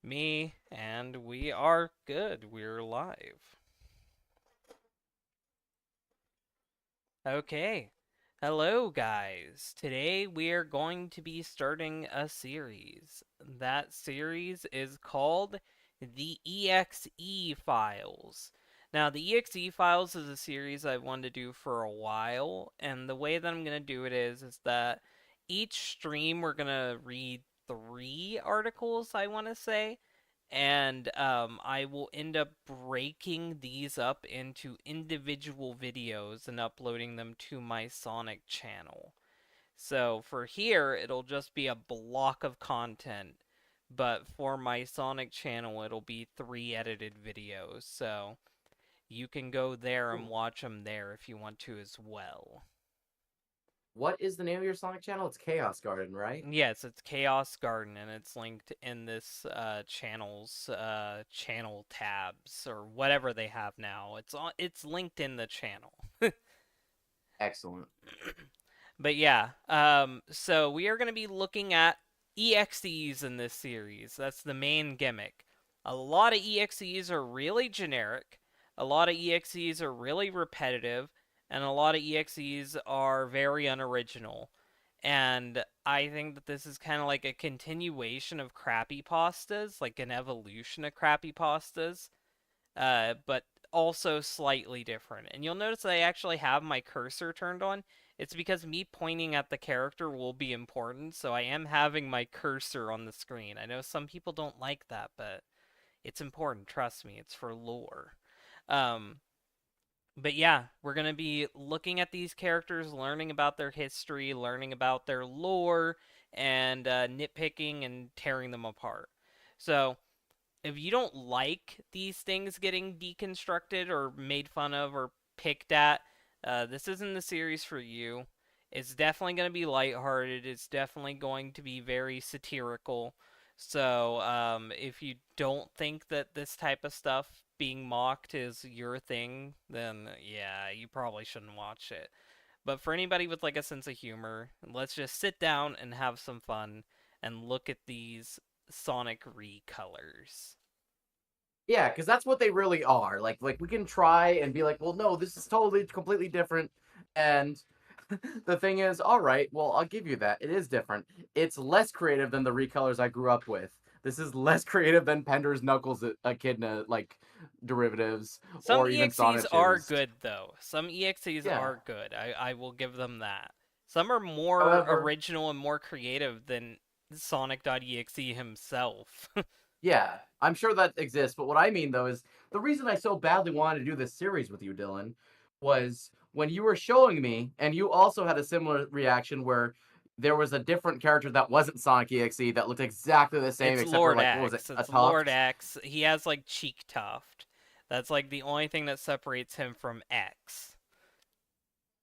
Me, and we are good. We're live. Okay. Hello, guys. Today we are going to be starting a series. That series is called the EXE Files. Now, the EXE Files is a series I've wanted to do for a while, and the way that I'm going to do it is that each stream we're going to read three articles, I want to say, and I will end up breaking these up into individual videos and uploading them to my Sonic channel. So for here, it'll just be a block of content, but for my Sonic channel, it'll be three edited videos. So you can go there and Cool. watch them there if you want to as well. What is the name of your Sonic channel? It's Chaos Garden, right? Yes, it's Chaos Garden, and it's linked in this channel's channel tabs or whatever they have now. It's linked in the channel. Excellent. But yeah, so we are going to be looking at EXEs in this series. That's the main gimmick. A lot of EXEs are really generic. A lot of EXEs are really repetitive, and a lot of EXEs are very unoriginal. And I think that this is kind of like a continuation of crappy pastas, like an evolution of crappy pastas, but also slightly different. And you'll notice that I actually have my cursor turned on. It's because me pointing at the character will be important, so I am having my cursor on the screen. I know some people don't like that, but it's important. Trust me, it's for lore. Um, but yeah, we're going to be looking at these characters, learning about their history, learning about their lore, and nitpicking and tearing them apart. So, if you don't like these things getting deconstructed or made fun of or picked at, this isn't the series for you. It's definitely going to be lighthearted. It's definitely going to be very satirical. So, if you don't think that this type of stuff being mocked is your thing, then yeah, you probably shouldn't watch it. But for anybody with like a sense of humor, let's just sit down and have some fun and look at these Sonic recolors. Yeah, because that's what they really are. Like we can try and be like, well, no, this is totally completely different. And the thing is, all right, well, I'll give you that. It is different. It's less creative than the recolors I grew up with. This is less creative than Pender's Knuckles Echidna like derivatives Some or even EXEs are Sonich's. good though. Some EXEs Yeah. are good. I will give them that. Some are more However, original and more creative than Sonic.exe himself. yeah, I'm sure that exists, but what I mean though is the reason I so badly wanted to do this series with you, Dylan, was when you were showing me, and you also had a similar reaction where there was a different character that wasn't Sonic EXE that looked exactly the same, It's except for Lord like what was it, X. a It's Lord tuft? X. He has like cheek tuft. That's like the only thing that separates him from X.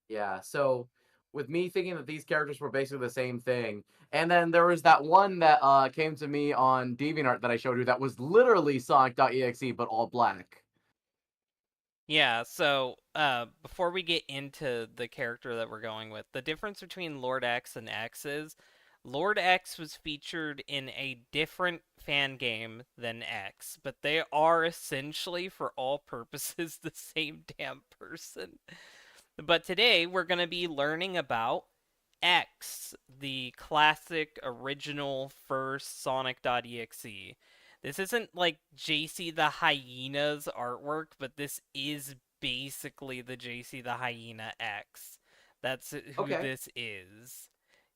Yeah, so with me thinking that these characters were basically the same thing, and then there was that one that came to me on DeviantArt that I showed you that was literally Sonic.exe but all black. Yeah, so before we get into the character that we're going with, the difference between Lord X and X is Lord X was featured in a different fan game than X, but they are essentially, for all purposes, the same damn person. But today we're going to be learning about X, the classic original first Sonic.exe. This isn't like JC the Hyena's artwork, but this is basically the JC the Hyena X. That's who Okay. this is.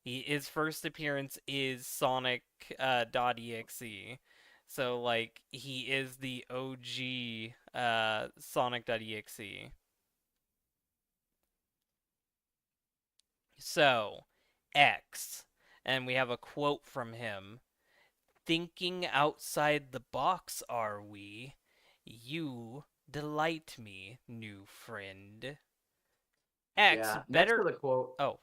His first appearance is Sonic .exe. So like he is the OG Sonic.exe. So, X, and we have a quote from him. Thinking outside the box, are we? You delight me, new friend. X, Yeah. Next to better. the quote, Oh,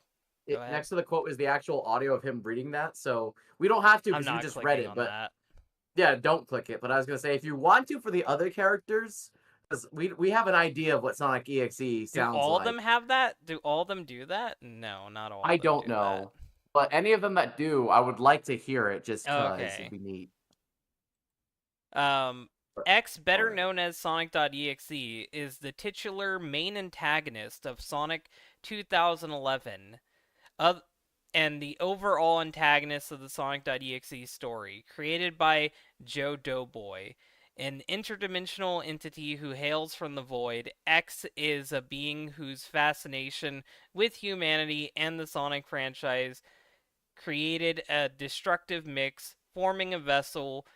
go ahead. next to the quote is the actual audio of him reading that. So we don't have to I'm because you not just read clicking it. on But that. yeah, don't click it. But I was gonna say if you want to for the other characters, because we have an idea of what Sonic EXE Do sounds all of them like. have that? Do all of them do that? No, not all I of them don't do that. know, but any of them that do, I would like to hear it just cause it'd Okay. be neat. Um, Or- X, All better right. known as Sonic.exe, is the titular main antagonist of Sonic 2011, uh, and the overall antagonist of the Sonic.exe story, created by Joe Doughboy. An interdimensional entity who hails from the void, X is a being whose fascination with humanity and the Sonic franchise created a destructive mix, forming a vessel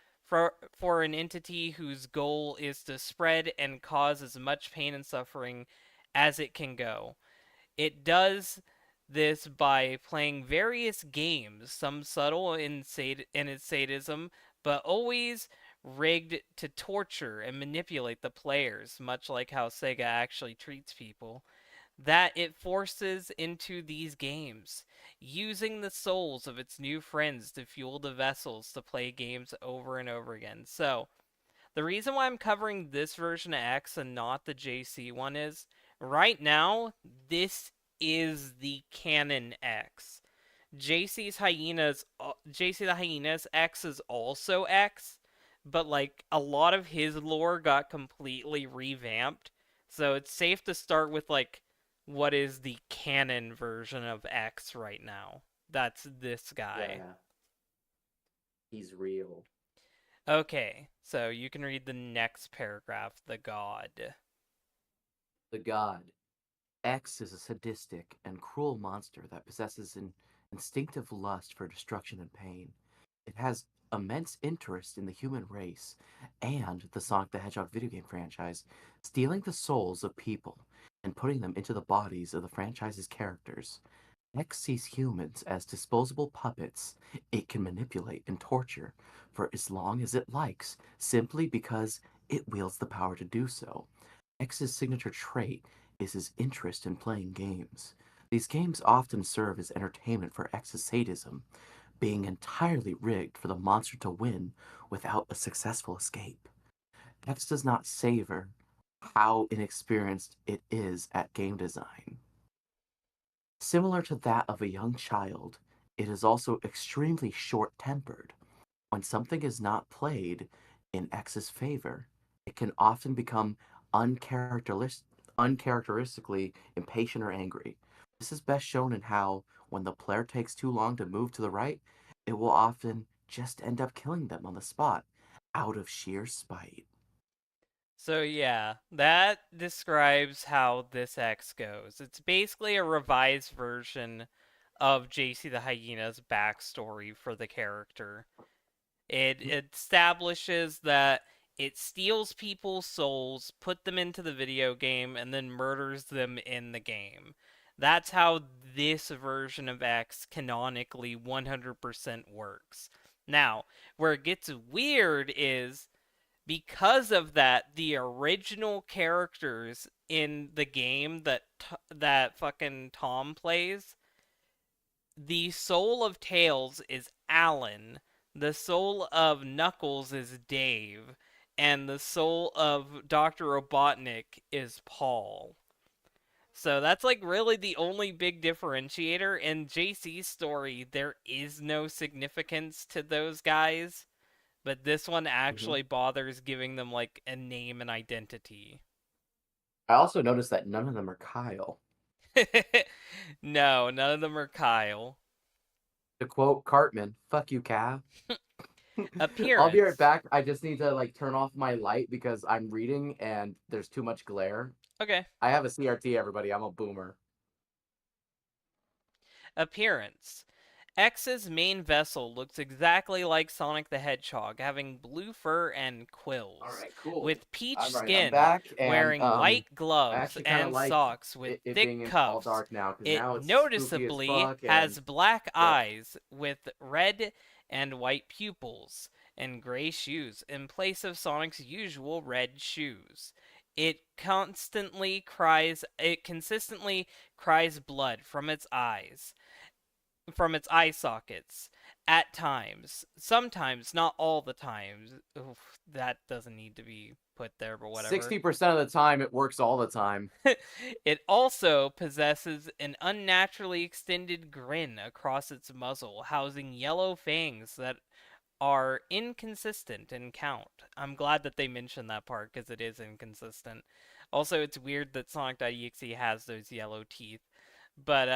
for an entity whose goal is to spread and cause as much pain and suffering as it can go. It does this by playing various games, some subtle in its sadism, but always rigged to torture and manipulate the players, much like how Sega actually treats people, that it forces into these games, using the souls of its new friends to fuel the vessels to play games over and over again. So, the reason why I'm covering this version of X and not the JC one is right now, this is the canon X. JC the Hyena's X is also X, but like a lot of his lore got completely revamped. So it's safe to start with like what is the canon version of X right now. That's this guy. Yeah, he's real. Okay, so you can read the next paragraph, the god. The god. X is a sadistic and cruel monster that possesses an instinctive lust for destruction and pain. It has immense interest in the human race and the Sonic the Hedgehog video game franchise, stealing the souls of people and putting them into the bodies of the franchise's characters. X sees humans as disposable puppets it can manipulate and torture for as long as it likes, simply because it wields the power to do so. X's signature trait is his interest in playing games. These games often serve as entertainment for X's sadism, being entirely rigged for the monster to win without a successful escape. X does not savor how inexperienced it is at game design. Similar to that of a young child, it is also extremely short tempered. When something is not played in X's favor, it can often become uncharacteristically impatient or angry. This is best shown in how, when the player takes too long to move to the right, it will often just end up killing them on the spot out of sheer spite. So yeah, that describes how this X goes. It's basically a revised version of JC the Hyena's backstory for the character. It establishes that it steals people's souls, put them into the video game, and then murders them in the game. That's how this version of X canonically 100% works. Now, where it gets weird is because of that, the original characters in the game that fucking Tom plays, the soul of Tails is Alan, the soul of Knuckles is Dave, and the soul of Dr. Robotnik is Paul. So that's like really the only big differentiator. In JC's story, there is no significance to those guys, but this one Mhm. actually bothers giving them like a name and identity. I also noticed that none of them are Kyle. No, none of them are Kyle. To quote Cartman, fuck you, Cal. I'll be right Appearance. back. I just need to like turn off my light because I'm reading and there's too much glare. Okay. I have a CRT, everybody. I'm a boomer. Appearance. X's main vessel looks exactly like Sonic the Hedgehog, having blue fur and All quills, right, cool. with peach All right, I'm skin, back, and wearing white I gloves actually kind of and like socks with it thick being in all cuffs. dark now because It now it's spooky as noticeably fuck. And has black yep, eyes with red and white pupils and gray shoes in place of Sonic's usual red shoes. It consistently cries blood from its eye sockets at times. Sometimes, not all the times. Oof, that doesn't need to be put there, but whatever. 60% of the time it works all the time. It also possesses an unnaturally extended grin across its muzzle, housing yellow fangs that are inconsistent in count. I'm glad that they mentioned that part because it is inconsistent. Also, it's weird that Sonic.exe has those yellow teeth. But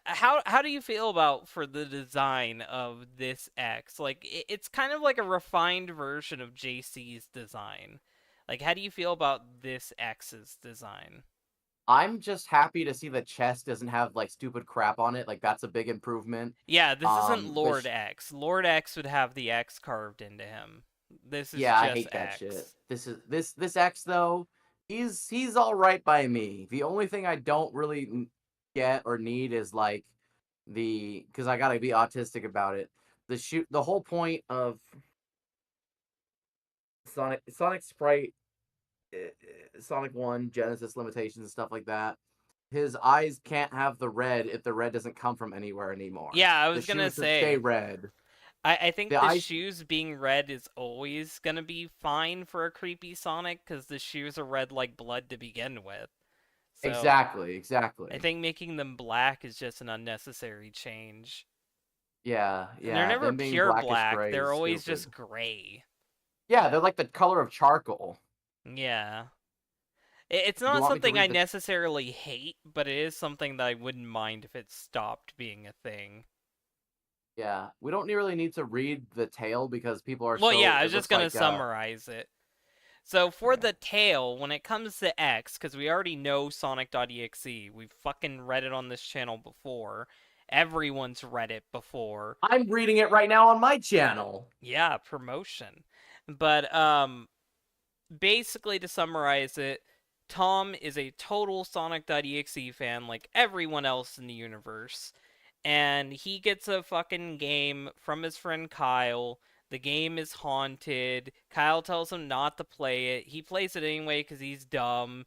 how do you feel about for the design of this X? Like it's kind of like a refined version of JC's design. Like how do you feel about this X's design? I'm just happy to see the chest doesn't have like stupid crap on it. Like that's a big improvement. Yeah, this isn't The Lord X. Lord X would have the X carved into him. This is Yeah, I just hate that shit. X. This X though, he's all right by me. The only thing I don't really get or need is like the because I gotta be autistic about it. The whole point of Sonic Sprite, Sonic One Genesis limitations and stuff like that. His eyes can't have the red if the red doesn't come from anywhere anymore. Yeah, I The was gonna shoes should stay say. red. I The think the eyes shoes being red is always gonna be fine for a creepy Sonic because the shoes are red like blood to begin with. So exactly, I exactly. think making them black is just an unnecessary change. Yeah, And they're yeah. never Them being pure blackish black, gray they're is always stupid. just gray. Yeah, they're like the color of charcoal. Yeah. It's Do you not want me to something I read the? necessarily hate, but it is something that I wouldn't mind if it stopped being a thing. Yeah, we don't really need to read the tale because people are Well, yeah, so. I It was just looks gonna like summarize it. So for yeah. the tail, when it comes to X, because we already know Sonic.exe, we've fucking read it on this channel before. Everyone's read it before. I'm reading it right now on my channel. Yeah, promotion. But basically to summarize it, Tom is a total Sonic.exe fan like everyone else in the universe. And he gets a fucking game from his friend Kyle. The game is haunted. Kyle tells him not to play it. He plays it anyway because he's dumb.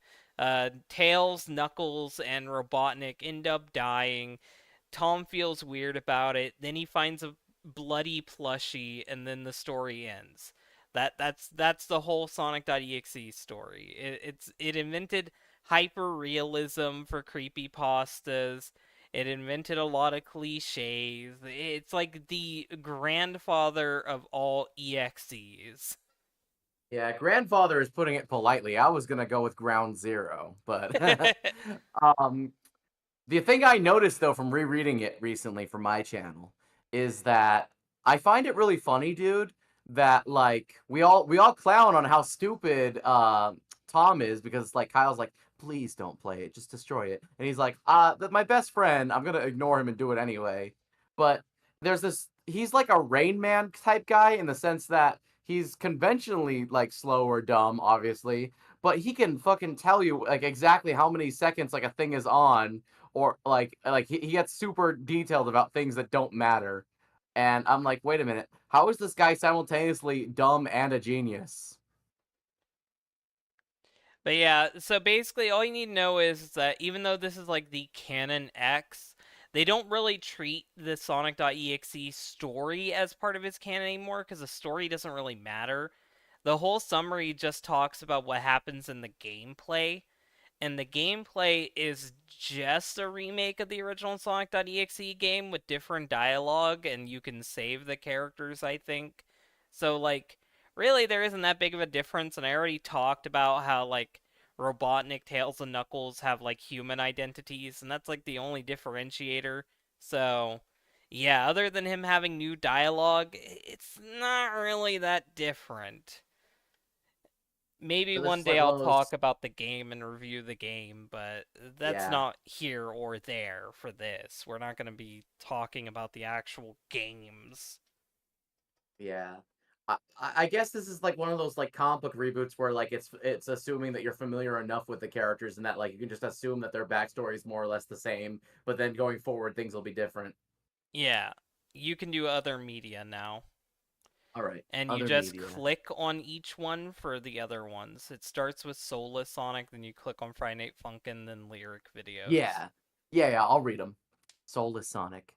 Tails, Knuckles, and Robotnik end up dying. Tom feels weird about it. Then he finds a bloody plushie, and then the story ends. That's the whole Sonic.exe story. It invented hyper realism for creepy pastas. It invented a lot of cliches. It's like the grandfather of all EXEs. Yeah, grandfather is putting it politely. I was gonna go with ground zero, but um, the thing I noticed though from rereading it recently for my channel is that I find it really funny, dude, that like we all clown on how stupid Tom is because like Kyle's like, please don't play it, just destroy it. And he's like, my best friend, I'm gonna ignore him and do it anyway. But there's this he's like a Rain Man type guy in the sense that he's conventionally like slow or dumb, obviously, but he can fucking tell you like exactly how many seconds like a thing is on or like he gets super detailed about things that don't matter. And I'm like, wait a minute, how is this guy simultaneously dumb and a genius? But yeah, so basically all you need to know is that even though this is like the canon X, they don't really treat the Sonic.exe story as part of its canon anymore because the story doesn't really matter. The whole summary just talks about what happens in the gameplay, and the gameplay is just a remake of the original Sonic.exe game with different dialogue, and you can save the characters, I think. So, like, really, there isn't that big of a difference, and I already talked about how, like, Robotnik, Tails, and Knuckles have, like, human identities, and that's, like, the only differentiator. So, yeah, other than him having new dialogue, it's not really that different. Maybe So this one is day like one I'll of talk those. about the game and review the game, but that's Yeah, not here or there for this. We're not going to be talking about the actual games. yeah. I guess this is like one of those like comic book reboots where like it's assuming that you're familiar enough with the characters and that like you can just assume that their backstory is more or less the same, but then going forward things will be different. Yeah, you can do other media now. All right, And you other just media. click on each one for the other ones. It starts with Soulless Sonic, then you click on Friday Night Funkin', then lyric videos. Yeah, yeah. I'll read them. Soulless Sonic.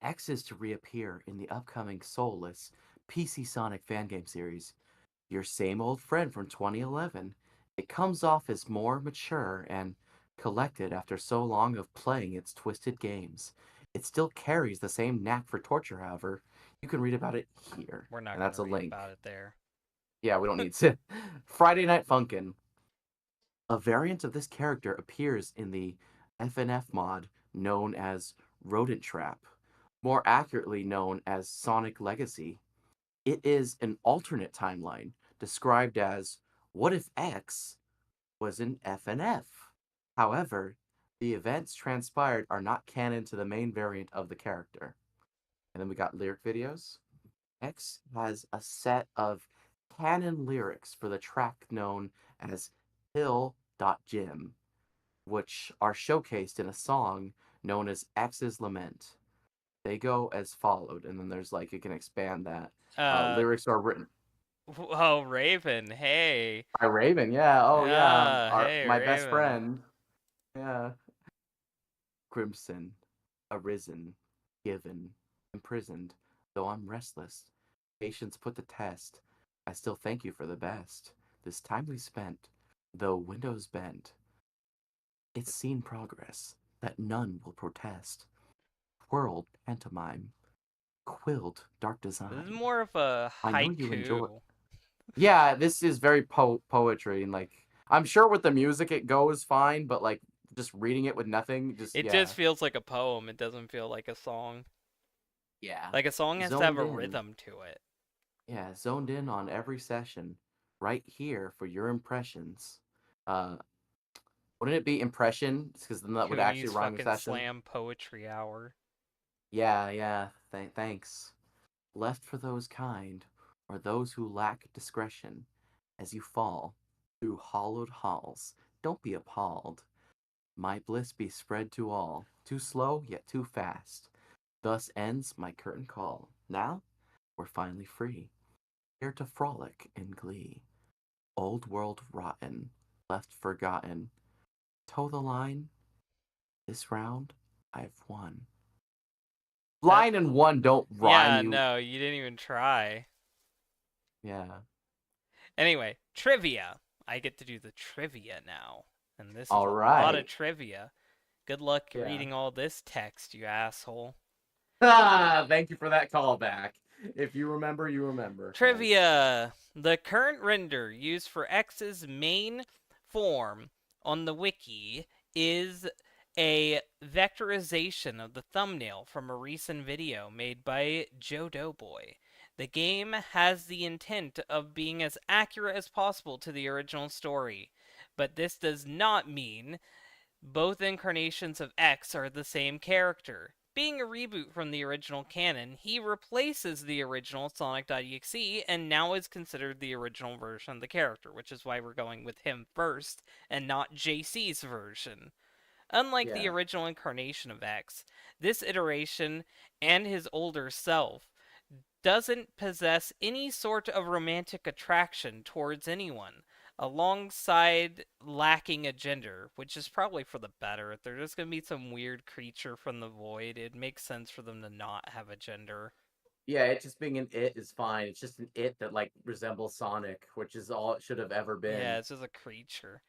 X is to reappear in the upcoming Soulless PC Sonic fan game series. Your same old friend from 2011. It comes off as more mature and collected after so long of playing its twisted games. It still carries the same knack for torture, however. You can read about it here, We're not and going that's to a read link. about it there. Yeah, we don't need to. Friday Night Funkin'. A variant of this character appears in the FNF mod known as Rodent Trap, more accurately known as Sonic Legacy. It is an alternate timeline described as what if X was in FNF? However, the events transpired are not canon to the main variant of the character. And then we got lyric videos. X has a set of canon lyrics for the track known as Hill.Gym, which are showcased in a song known as X's Lament. They go as followed, and then there's like you can expand that. Uh, Lyrics are written oh, Raven, hey. by Raven. Yeah. Oh yeah. Our Hey, my best Raven. friend. Yeah. Crimson, arisen, given, imprisoned. Though I'm restless, patience put to test. I still thank you for the best. This time we spent, though windows bent, it's seen progress that none will protest. Twirled pantomime, quilled dark This is design. more of a I know you enjoy. haiku. Yeah, this is very poetry and like I'm sure with the music it goes fine, but like just reading it with nothing, just It just yeah, feels like a poem. It doesn't feel like a song. yeah, Like a song has to have zoned a in. rhythm to it. Yeah, zoned in on every session, right here for your impressions. Uh, wouldn't it be impression? Because then that would actually Cooney's rhyme with fucking session. slam poetry hour. Yeah, yeah. Thanks. Left for those kind, or those who lack discretion, as you fall through hollowed halls. Don't be appalled. My bliss be spread to all. Too slow, yet too fast. Thus ends my curtain call. Now we're finally free, here to frolic in glee. Old world rotten, left forgotten. Toe the line, this round I've won. That, Line and one don't rhyme, yeah, you. no, you didn't even try. Yeah. Anyway, trivia. I get to do the trivia now. And this is All a lot of right. trivia. Good luck Yeah. reading all this text, you asshole. Ah, thank you for that callback. If you remember, you remember. Nice. Trivia. The current render used for X's main form on the wiki is a vectorization of the thumbnail from a recent video made by Joe Doughboy. The game has the intent of being as accurate as possible to the original story, but this does not mean both incarnations of X are the same character. Being a reboot from the original canon, he replaces the original Sonic.exe and now is considered the original version of the character, which is why we're going with him first and not JC's version. Unlike the Yeah. original incarnation of X, this iteration and his older self doesn't possess any sort of romantic attraction towards anyone, alongside lacking a gender, which is probably for the better. If they're just going to be some weird creature from the void, it makes sense for them to not have a gender. Yeah, it just being an it is fine. It's just an it that like resembles Sonic, which is all it should have ever Yeah, been. it's just a creature.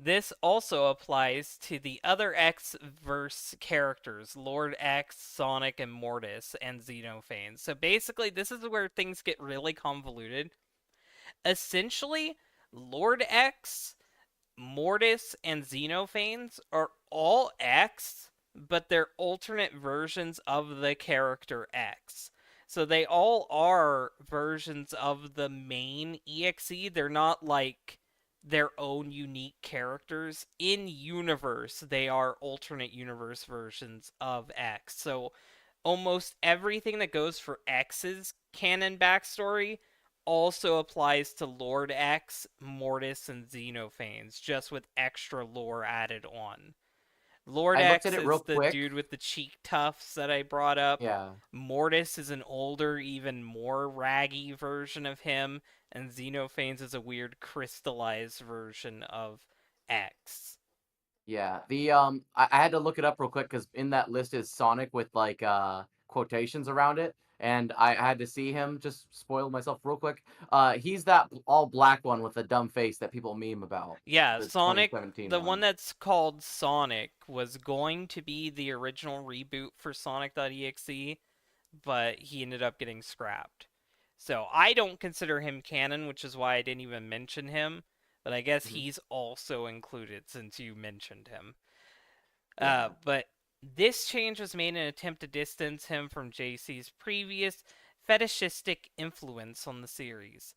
This also applies to the other X verse characters, Lord X, Sonic, and Mortis, and Xenophane. So basically, this is where things get really convoluted. Essentially, Lord X, Mortis, and Xenophanes are all X, but they're alternate versions of the character X. So they all are versions of the main EXE. They're not like their own unique characters. In universe, they are alternate universe versions of X. So almost everything that goes for X's canon backstory also applies to Lord X, Mortis, and Xenophanes, just with extra lore added on. Lord I looked at X it real is the quick. dude with the cheek tufts that I brought up. Yeah. Mortis is an older, even more raggy version of him, and Xenophanes is a weird crystallized version of X. Yeah. I had to look it up real quick because in that list is Sonic with like quotations around it. And I had to see him, just spoil myself real quick. He's that all black one with the dumb face that people meme about. Yeah, The Sonic, 2017 the one one. that's called Sonic, was going to be the original reboot for Sonic.exe, but he ended up getting scrapped. So I don't consider him canon, which is why I didn't even mention him. But I guess Mhm. he's also included since you mentioned him. Yeah. But this change was made in an attempt to distance him from JC's previous fetishistic influence on the series.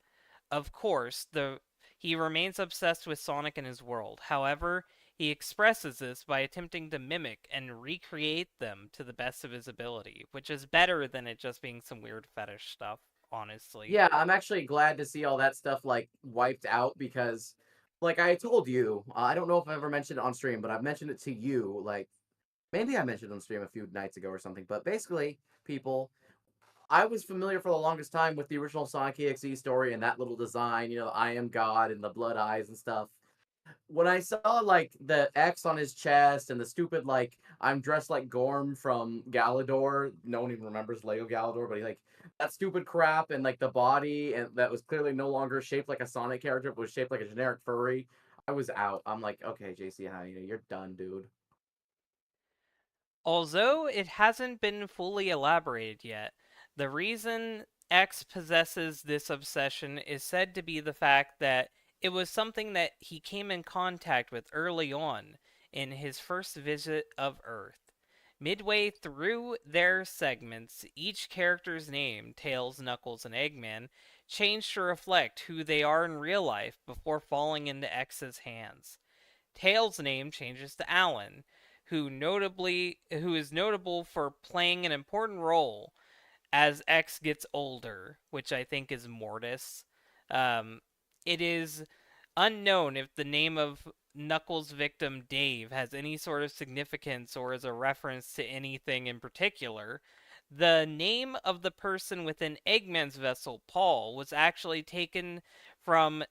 Of course, he remains obsessed with Sonic and his world. However, he expresses this by attempting to mimic and recreate them to the best of his ability, which is better than it just being some weird fetish stuff, honestly. Yeah, I'm actually glad to see all that stuff like wiped out because, like I told you, I don't know if I ever mentioned it on stream, but I've mentioned it to you. Like maybe I mentioned it on stream a few nights ago or something. But basically, people, I was familiar for the longest time with the original Sonic EXE story and that little design, the I am God and the blood eyes and stuff. When I saw like the X on his chest and the stupid like I'm dressed like Gorm from Galador, no one even remembers Lego Galador, but he like that stupid crap and like the body and that was clearly no longer shaped like a Sonic character, but was shaped like a generic furry. I was out. I'm like, okay, JC, you're done, dude. Although it hasn't been fully elaborated yet, the reason X possesses this obsession is said to be the fact that it was something that he came in contact with early on in his first visit of Earth. Midway through their segments, each character's name, Tails, Knuckles, and Eggman, change to reflect who they are in real life before falling into X's hands. Tails' name changes to Alan, who is notable for playing an important role as X gets older, which I think is Mortis. Um, it is unknown if the name of Knuckles' victim Dave has any sort of significance or is a reference to anything in particular. The name of the person within Eggman's vessel, Paul, was actually taken from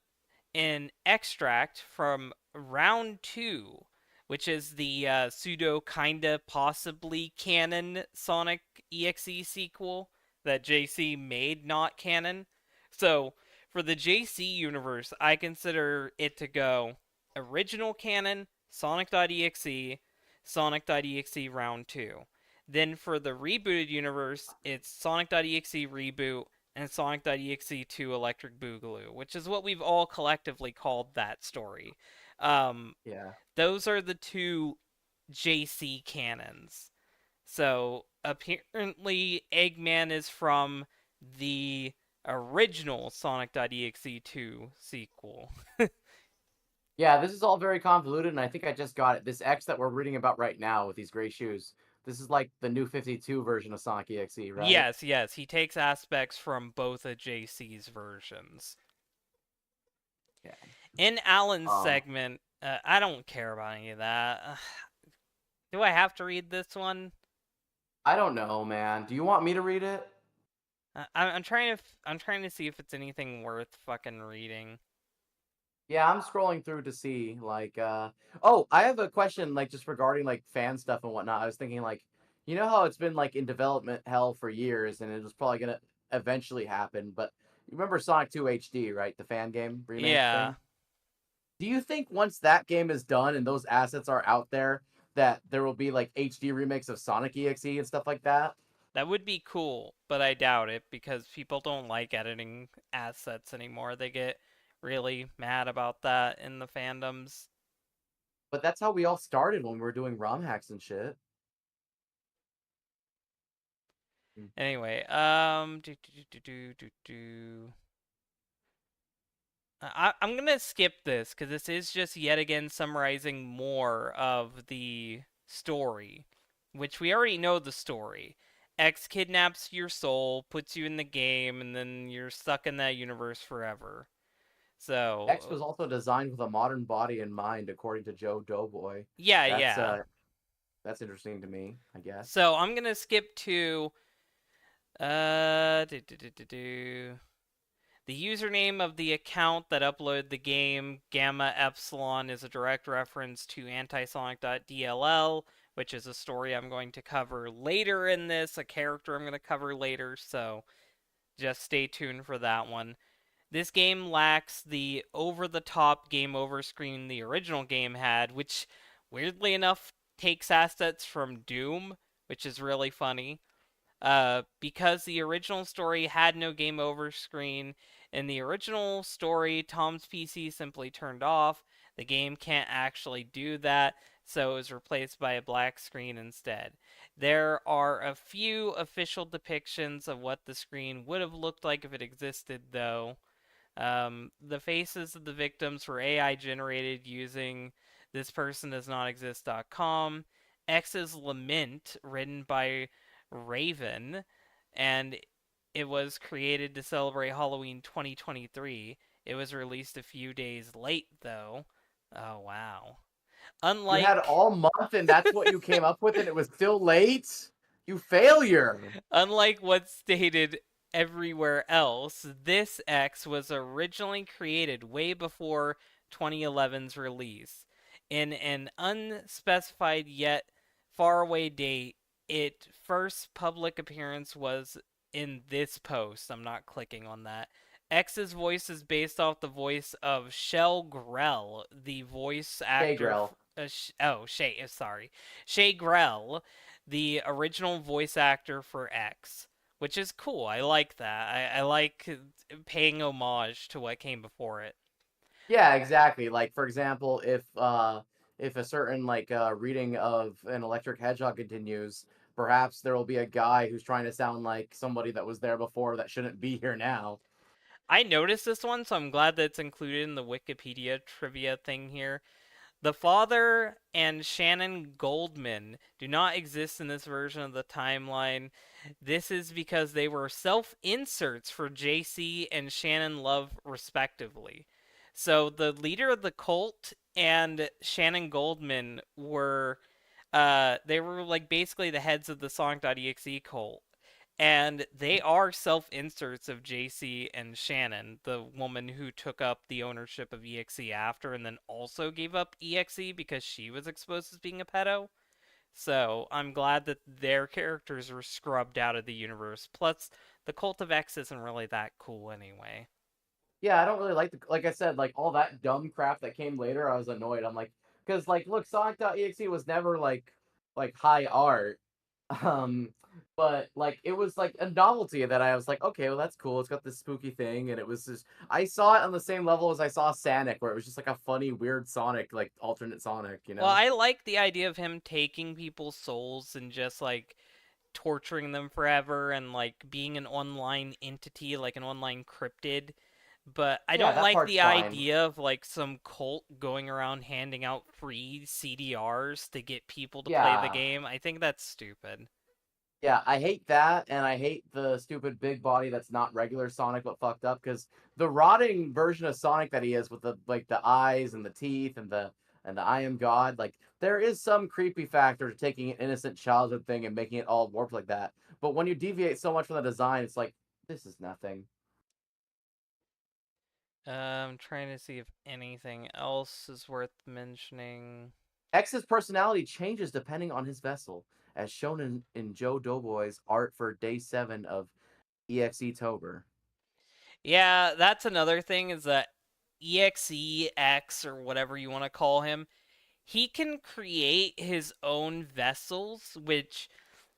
an extract from round two, which is the pseudo kinda possibly canon Sonic EXE sequel that JC made not canon. So for the JC universe, I consider it to go original canon, Sonic.exe, Sonic.exe round 2. Then for the rebooted universe, it's Sonic.exe reboot and Sonic.exe 2 Electric Boogaloo, which is what we've all collectively called that story. Um, Yeah. those are the two JC canons. So apparently, Eggman is from the original Sonic.exe 2 sequel. Yeah, this is all very convoluted, and I think I just got it. This X that we're reading about right now with these gray shoes, this is like the new 52 version of Sonic EXE, right? Yes, yes, he takes aspects from both of JC's versions. Yeah. In Alan's Um, segment, I don't care about any of that. Do I have to read this one? I don't know, man. Do you want me to read it? I'm trying to I'm trying to see if it's anything worth fucking reading. Yeah, I'm scrolling through to see oh, I have a question like just regarding like fan stuff and whatnot. I was thinking like how it's been like in development hell for years and it was probably gonna eventually happen, but you remember Sonic 2 HD, right? The fan game remake Yeah, thing? Do you think once that game is done and those assets are out there that there will be like HD remakes of Sonic EXE and stuff like that? that would be cool, but I doubt it because people don't like editing assets anymore. They get really mad about that in the fandoms. But that's how we all started when we were doing ROM hacks and shit. Mm. Anyway, I'm gonna skip this because this is just yet again summarizing more of the story, which we already know the story. X kidnaps your soul, puts you in the game, and then you're stuck in that universe forever. X was So, also designed with a modern body in mind, according to Joe Doughboy. yeah, That's yeah. uh that's interesting to me, I guess. So I'm gonna skip to uh, do, do, do, do, do. The username of the account that uploaded the game, Gamma Epsilon, is a direct reference to antisonic.dll, which is a story I'm going to cover later in this, a character I'm going to cover later, so just stay tuned for that one. This game lacks the over the top game over screen the original game had, which weirdly enough takes assets from Doom, which is really funny. Because the original story had no game over screen. In the original story, Tom's PC simply turned off. The game can't actually do that, so it was replaced by a black screen instead. There are a few official depictions of what the screen would have looked like if it existed, though. The faces of the victims were AI generated using thispersondoesnotexist.com. X's Lament, written by Raven, and it was created to celebrate Halloween 2023. It was released a few days late, though. Oh, wow. You had Unlike all month and that's what you came up with and it was still late? You failure. Unlike what's stated everywhere else, this X was originally created way before 2011's release. In an unspecified yet faraway date, its first public appearance was in this post. I'm not clicking on that. X's voice is based off the voice of Shell Grell, the voice Hey, actor. Grell. Shay. Sorry, Shay Grell, the original voice actor for X, which is cool. I like that. I like paying homage to what came before it. Yeah, exactly. Like for example, if a certain reading of an electric hedgehog continues, perhaps there will be a guy who's trying to sound like somebody that was there before that shouldn't be here now. I noticed this one, so I'm glad that it's included in the Wikipedia trivia thing here. The father and Shannon Goldman do not exist in this version of the timeline. This is because they were self inserts for JC and Shannon Love, respectively. So the leader of the cult and Shannon Goldman were they were like basically the heads of the Sonic.exe cult. And they are self inserts of JC and Shannon, the woman who took up the ownership of EXE after and then also gave up EXE because she was exposed as being a pedo. So I'm glad that their characters were scrubbed out of the universe. Plus, the Cult of X isn't really that cool anyway. Yeah, I don't really like I said, like all that dumb crap that came later, I was annoyed. I'm like, because look, Sonic.exe was never like high art. Um, but like it was like a novelty that I was like, okay, well that's cool. It's got this spooky thing, and it was just I saw it on the same level as I saw Sonic, where it was just like a funny, weird Sonic, like alternate Sonic, you Well, know? I like the idea of him taking people's souls and just like torturing them forever and like being an online entity, like an online cryptid. But I Yeah, don't that like part's the fine. idea of like some cult going around handing out free CDRs to get people to play the Yeah, game. I think that's stupid. yeah, I hate that, and I hate the stupid big body that's not regular Sonic but fucked up. Because the rotting version of Sonic that he is with the eyes and the teeth and the I am God, like there is some creepy factor to taking an innocent childhood thing and making it all warped like that. But when you deviate so much from the design, it's like this is nothing. I'm trying to see if anything else is worth mentioning. X's personality changes depending on his vessel, as shown in Joe Doughboy's art for Day 7 of EXE Tober. Yeah, that's another thing is that EXEX or whatever you want to call him, he can create his own vessels, which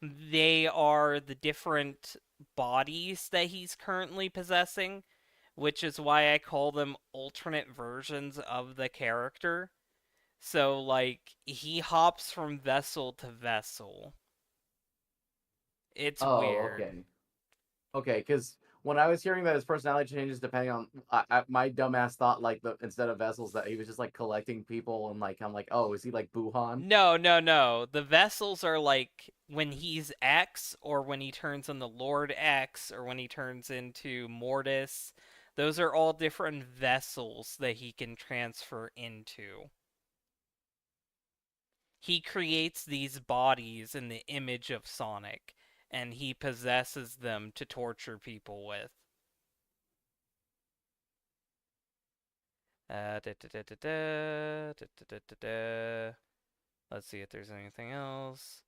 they are the different bodies that he's currently possessing, which is why I call them alternate versions of the character. So, like, he hops from vessel to vessel. It's Oh, weird. okay. Okay, because when I was hearing that his personality changes depending on my dumbass thought like the instead of vessels that he was just like collecting people and like I'm like, oh, is he like Buhan? No, no, no. The vessels are like when he's X, or when he turns into Lord X, or when he turns into Mortis. Those are all different vessels that he can transfer into. He creates these bodies in the image of Sonic, and he possesses them to torture people with. Da, da, da, da, da, da, da, da, da. Let's see if there's anything else.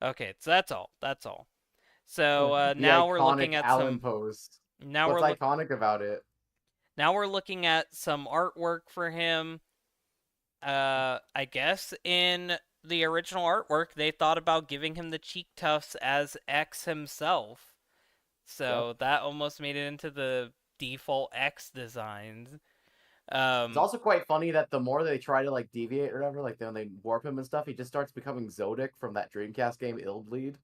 Okay, so that's all. That's all. So The now we're iconic looking at Allen some. pose. Now What's we're look. iconic about it? Now we're looking at some artwork for him. I guess in the original artwork, they thought about giving him the cheek tufts as X himself. Yep. So that almost made it into the default X designs. It's Um, also quite funny that the more they try to like deviate or whatever, like when they warp him and stuff, he just starts becoming Zodic from that Dreamcast game Illbleed.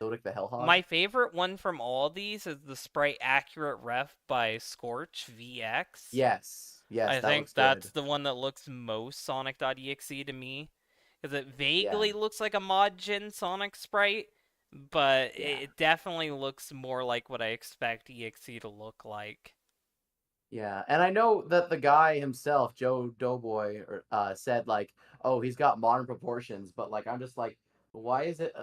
Zodic the Hellhog. my favorite one from all these is the Sprite Accurate Ref by Scorch VX. Yes. Yes, I that think looks that's good. the one that looks most Sonic.exe to me. Because it vaguely Yeah. looks like a mod gen Sonic sprite, but Yeah. it definitely looks more like what I expect EXE to look like. Yeah, and I know that the guy himself, Joe Doughboy, said like, "Oh, he's got modern proportions," but like, I'm just like, why is it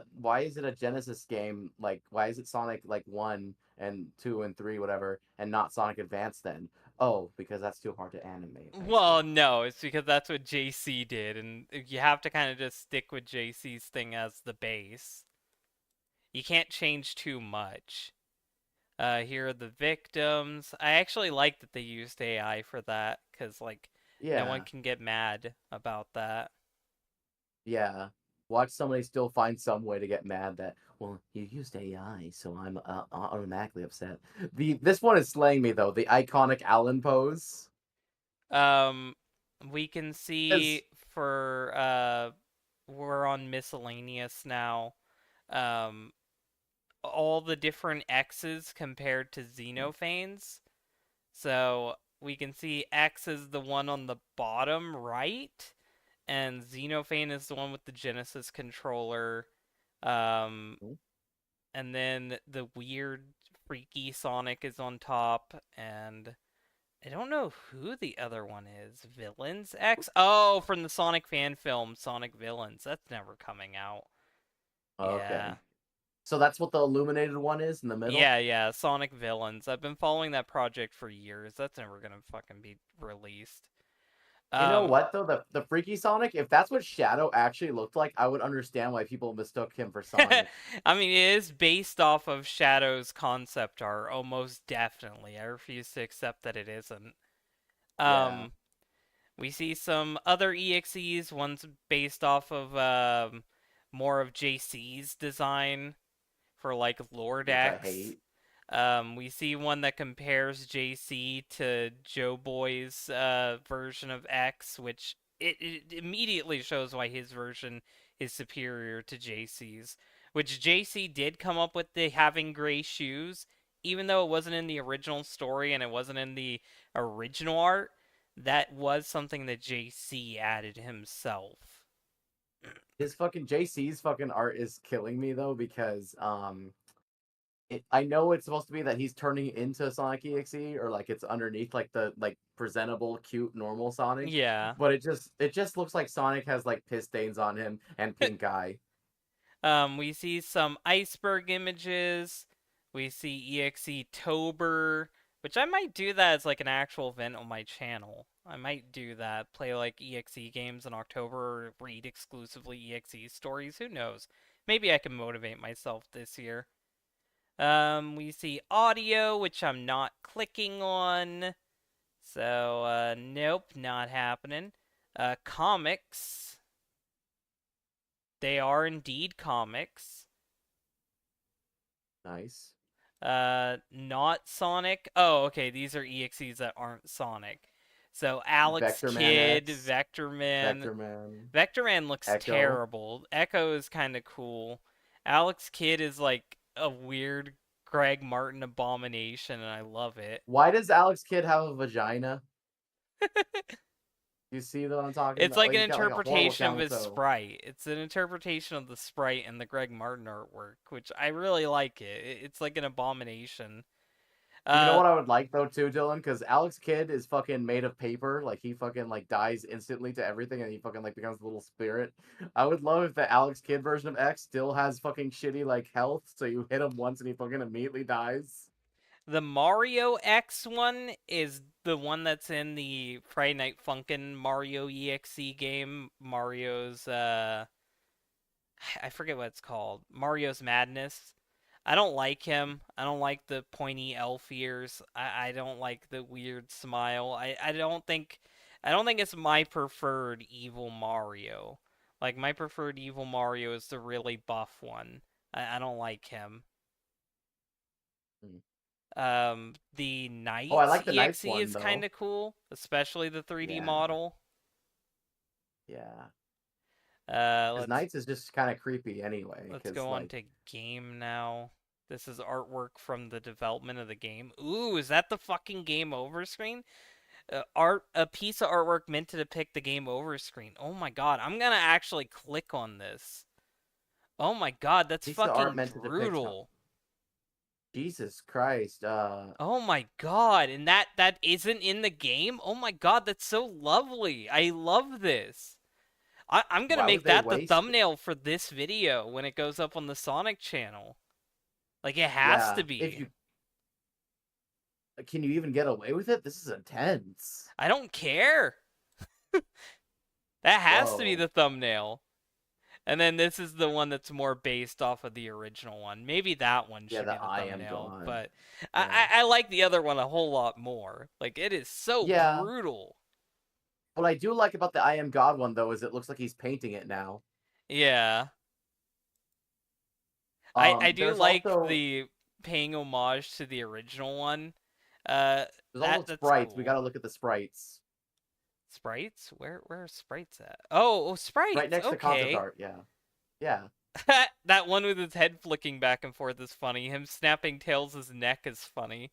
a Genesis game? Like, why is it Sonic like 1 and 2 and 3, whatever, and not Sonic Advance then? Oh, because that's too hard to animate. I Well, see. no, it's because that's what JC did, and you have to kind of just stick with JC's thing as the base. You can't change too much. Here are the victims. I actually like that they used AI for that, because, like, no one Yeah, can get mad about that. yeah. Watch somebody still find some way to get mad that, well, you used AI, so I'm automatically upset. The This one is slaying me though. The iconic Allen pose. Um, we can Because see for we're on miscellaneous now. Um, all the different X's compared to Xenophanes. So we can see X is the one on the bottom right, and Xenophane is the one with the Genesis controller. Um, and then the weird, freaky Sonic is on top, and I don't know who the other one is. Villains X? Oh, from the Sonic fan film, Sonic Villains. That's never coming out. Yeah. Okay. So that's what the illuminated one is in the middle? Yeah, Sonic Villains. I've been following that project for years. That's never gonna fucking be released. You know Um, what though? The Freaky Sonic, if that's what Shadow actually looked like, I would understand why people mistook him for Sonic. I mean, it is based off of Shadow's concept art, almost definitely. I refuse to accept that it isn't. Yeah. Um, we see some other EXEs. One's based off of more of JC's design for like Lord Which I X. hate. We see one that compares JC to Joe Boy's version of X, which it immediately shows why his version is superior to JC's. Which JC did come up with the having gray shoes, even though it wasn't in the original story and it wasn't in the original art. That was something that JC added himself. His fucking JC's fucking art is killing me though because I know it's supposed to be that he's turning into Sonic EXE or like it's underneath like the like presentable cute normal Sonic, Yeah. but it just looks like Sonic has like piss stains on him and pink eye. We see some iceberg images. We see EXE Tober, which I might do that as like an actual event on my channel. I might do that, play like EXE games in October or read exclusively EXE stories. Who knows? Maybe I can motivate myself this year. We see audio, which I'm not clicking on. So, nope, not happening. Comics. They are indeed comics. Nice. Not Sonic. Oh, okay. These are EXEs that aren't Sonic. So Alex Vector Man Kidd, X, Vector Man. Vector Man, Vector Man looks Echo. terrible. Echo is kind of cool. Alex Kidd is like a weird Greg Martin abomination, and I love it. Why does Alex Kidd have a vagina? You see what I'm talking It's about? like Like an he's got like a horrible interpretation of camel his toe. sprite. It's an interpretation of the sprite in the Greg Martin artwork, which I really like it. It's like an abomination. You know Uh, what I would like though too, Dylan? Because Alex Kidd is fucking made of paper. Like he fucking like dies instantly to everything, and he fucking like becomes a little spirit. I would love if the Alex Kidd version of X still has fucking shitty like health, so you hit him once and he fucking immediately dies. The Mario X one is the one that's in the Friday Night Funkin' Mario EXE game. Mario's I forget what it's called. Mario's Madness. I don't like him. I don't like the pointy elf ears. I don't like the weird smile. I don't think it's my preferred evil Mario. Like, my preferred evil Mario is the really buff one. I don't like him. Mm. The Oh, I Knights like the Knights EXE one is kind though. of cool, especially the 3D Yeah, model. yeah. Uh, Because let's Knights is just kind of creepy anyway. let's Because go on like, to game now. This is artwork from the development of the game. Ooh, is that the fucking game over screen? A piece of artwork meant to depict the game over screen. Oh my god, I'm gonna actually click on this. Oh my god, that's piece of art fucking meant to depict how. brutal. Jesus Christ. Oh my god, and that isn't in the game? Oh my god, that's so lovely. I love this. I'm gonna Why would make they that the waste it? thumbnail for this video when it goes up on the Sonic channel. Like, it has to Yeah. If be. you can you even get away with it? This is intense. I don't care. That has to be Whoa. the thumbnail. And then this is the one that's more based off of the original one. Maybe that one Yeah, should be the the I am thumbnail, God. but Yeah. I like the other one a whole lot more. Like, it is so Yeah. brutal. What I do like about the I am God one though is it looks like he's painting it now. Yeah. I do There's like also the paying homage to the original one. there's also That's sprites. We cool. gotta look at the sprites. Sprites? Where are sprites at? Oh, Right sprites. next to concept Okay. art, yeah. Yeah. That one with his head flicking back and forth is funny. Him snapping Tails' neck is funny.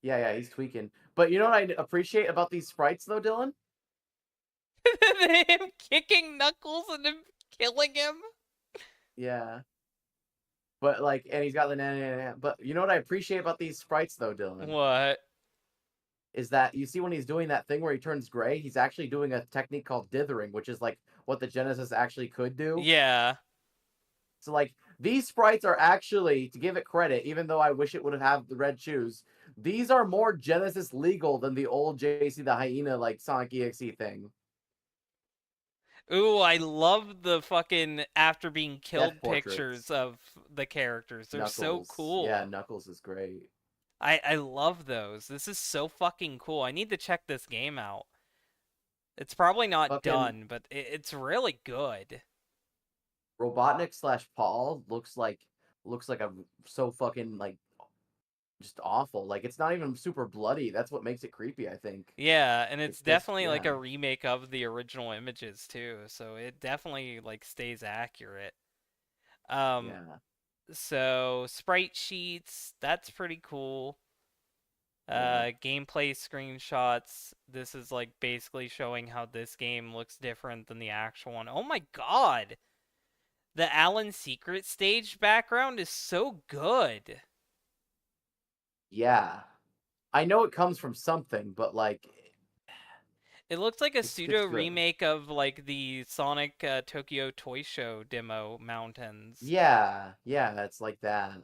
Yeah, yeah, he's tweaking. But you know what I appreciate about these sprites though, Dylan? Him kicking Knuckles and him killing him. Yeah. But like and he's got the but you know what I appreciate about these sprites though, Dylan? What? Is that you see when he's doing that thing where he turns gray, he's actually doing a technique called dithering, which is like what the Genesis actually could do. Yeah. So like these sprites are actually, to give it credit, even though I wish it would have had the red shoes, these are more Genesis legal than the old JC the Hyena like Sonic EXE thing. Ooh, I love the fucking after being Death killed pictures portraits. of the characters. They're so Knuckles. Yeah, cool. Knuckles is great. I love those. This is so fucking cool. I need to check this game out. It's probably not Fucking done, but it's really good. Robotnik slash Paul looks like a so fucking like just awful. Like it's not even super bloody. That's what makes it creepy, I think. Yeah, and it's It's just definitely like yeah. a remake of the original images too, so it definitely like stays accurate. Um, Yeah. so sprite sheets, that's pretty cool. Yeah. Gameplay screenshots. This is like basically showing how this game looks different than the actual one. Oh my god! The Alan Secret stage background is so good. Yeah. I know it comes from something, but like It looks like a it's pseudo good. remake of like the Sonic Tokyo Toy Show demo mountains. Yeah. Yeah, it's like that.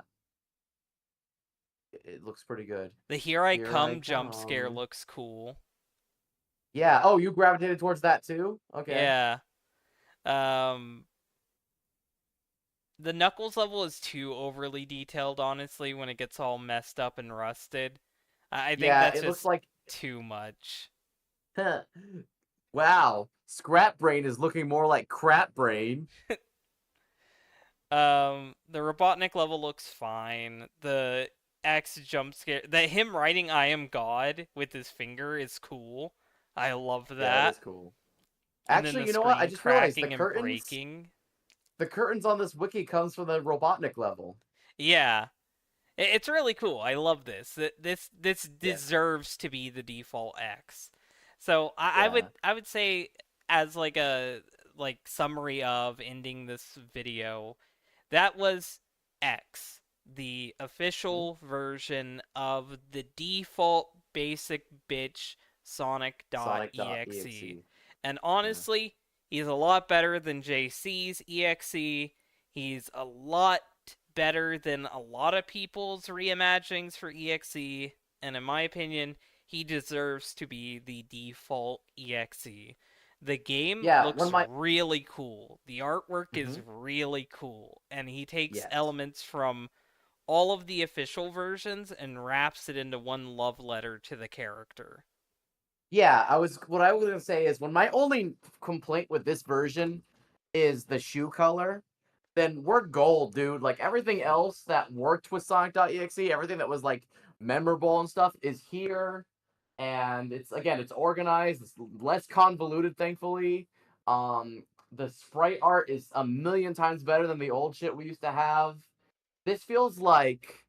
It looks pretty good. The Here I Here I Come jump scare come. looks cool. Yeah. Oh, you gravitated towards that too? Okay. Yeah. Um, the Knuckles level is too overly detailed, honestly, when it gets all messed up and rusted. I think Yeah, that's it looks just like too much. wow. Scrap Brain is looking more like Crap Brain. The Robotnik level looks fine. The X jump scare, that him writing "I am God" with his finger is cool. I love Yeah, that that. is cool. And then Actually, the you know what? I screen just realized cracking and breaking. the curtains on this wiki comes from the Robotnik level. Yeah, it's really cool. I love this. This Yes. deserves to be the default X. So Yeah. I would say, as like a like summary of ending this video, that was X, the Hmm? official version of the default basic bitch Sonic.exe. Sonic.exe. And Yeah. honestly, he's a lot better than JC's EXE. He's a lot better than a lot of people's reimaginings for EXE. And in my opinion, he deserves to be the default EXE. The game Yeah, one looks of my really cool. The artwork is hmm really cool. And he takes yes. elements from all of the official versions and wraps it into one love letter to the character. Yeah, what I was gonna say is when my only complaint with this version is the shoe color, then we're gold, dude. Like everything else that worked with Sonic.exe, everything that was like memorable and stuff is here. And it's again, it's organized, it's less convoluted, thankfully. The sprite art is a million times better than the old shit we used to have. This feels like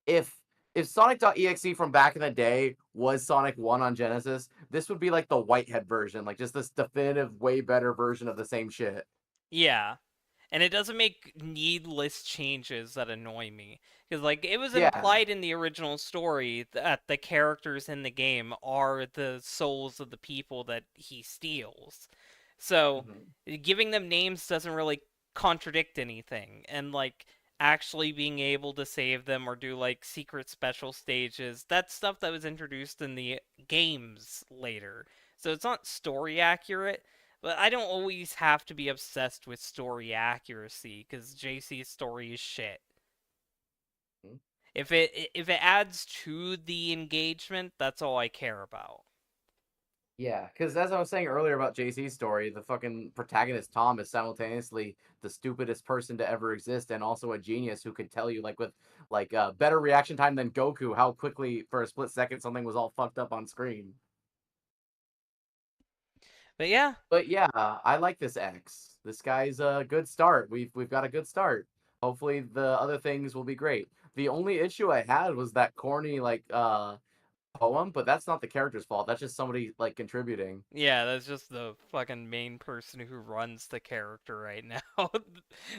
if if Sonic.exe from back in the day was Sonic 1 on Genesis, this would be like the Whitehead version, like just this definitive, way better version of the same shit. Yeah. And it doesn't make needless changes that annoy me. Because, like, it was Yeah. implied in the original story that the characters in the game are the souls of the people that he steals. So, Mhm. giving them names doesn't really contradict anything. And, like, actually being able to save them or do, like, secret special stages, that's stuff that was introduced in the games later. So, it's not story accurate, but I don't always have to be obsessed with story accuracy because JC's story is shit. If it adds to the engagement, that's all I care about. Yeah, because as I was saying earlier about JC's story, the fucking protagonist Tom is simultaneously the stupidest person to ever exist and also a genius who could tell you, like, with like better reaction time than Goku, how quickly for a split second something was all fucked up on screen. But yeah, But yeah, I like this X. This guy's a good start. We've got a good start. Hopefully the other things will be great. The only issue I had was that corny like poem, but that's not the character's fault. That's just somebody like contributing. yeah, that's just the fucking main person who runs the character right now.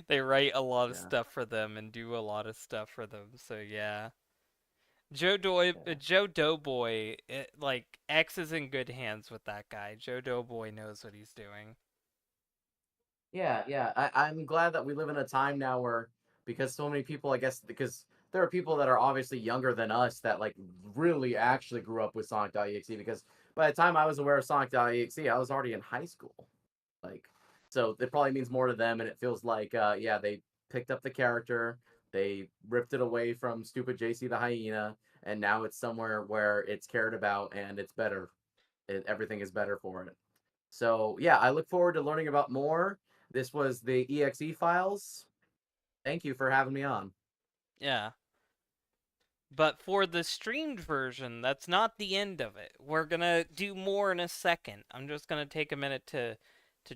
They write a lot of Yeah. stuff for them and do a lot of stuff for them. So yeah, Yeah. Joe Doughboy, like X is in good hands with that guy. Joe Doughboy knows what he's doing. Yeah, yeah. I'm glad that we live in a time now where because so many people, I guess, because there are people that are obviously younger than us that like really actually grew up with Sonic.exe because by the time I was aware of Sonic.exe, I was already in high school. Like, so it probably means more to them, and it feels like, yeah, they picked up the character, they ripped it away from stupid JC the hyena, and now it's somewhere where it's cared about and it's better. Everything is better for it. So yeah, I look forward to learning about more. This was the EXE files. Thank you for having me on. Yeah. But for the streamed version, that's not the end of it. We're gonna do more in a second. I'm just gonna take a minute to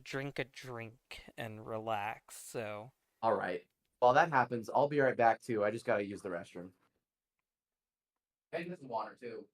drink a drink and relax. So All right. While that happens, I'll be right back too. I just gotta use the restroom. And get some water too.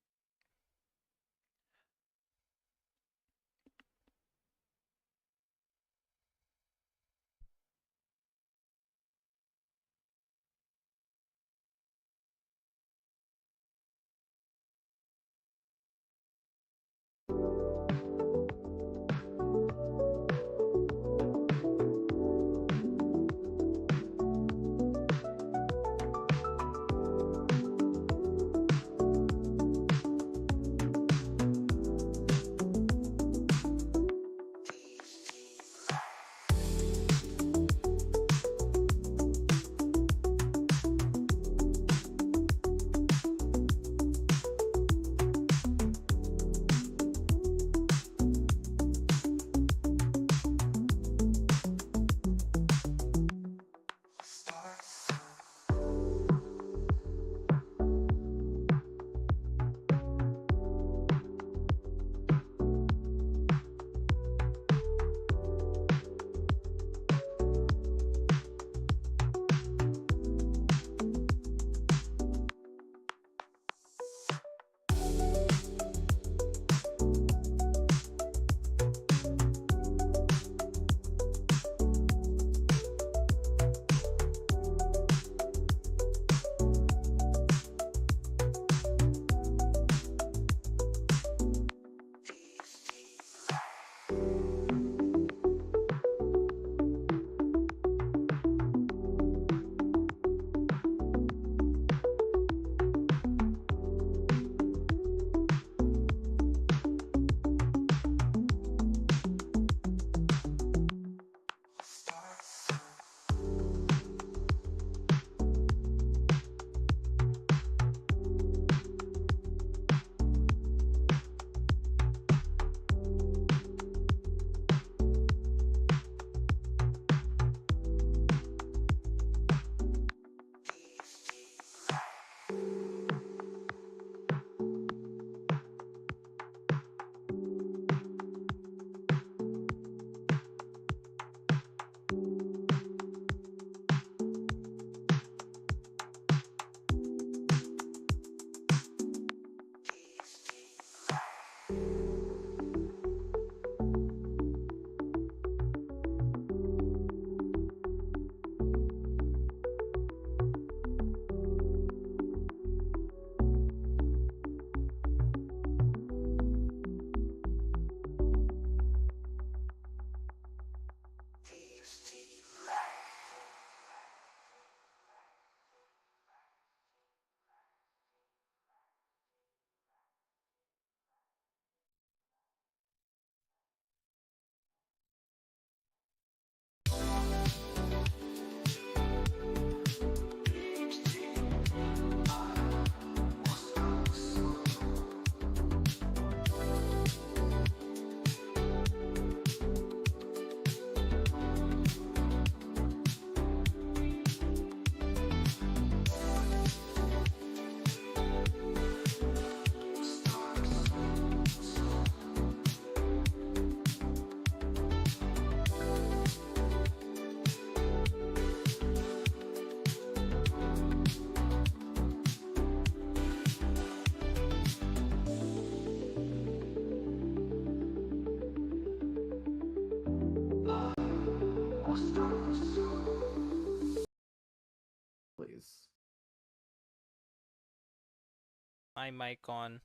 my mic on.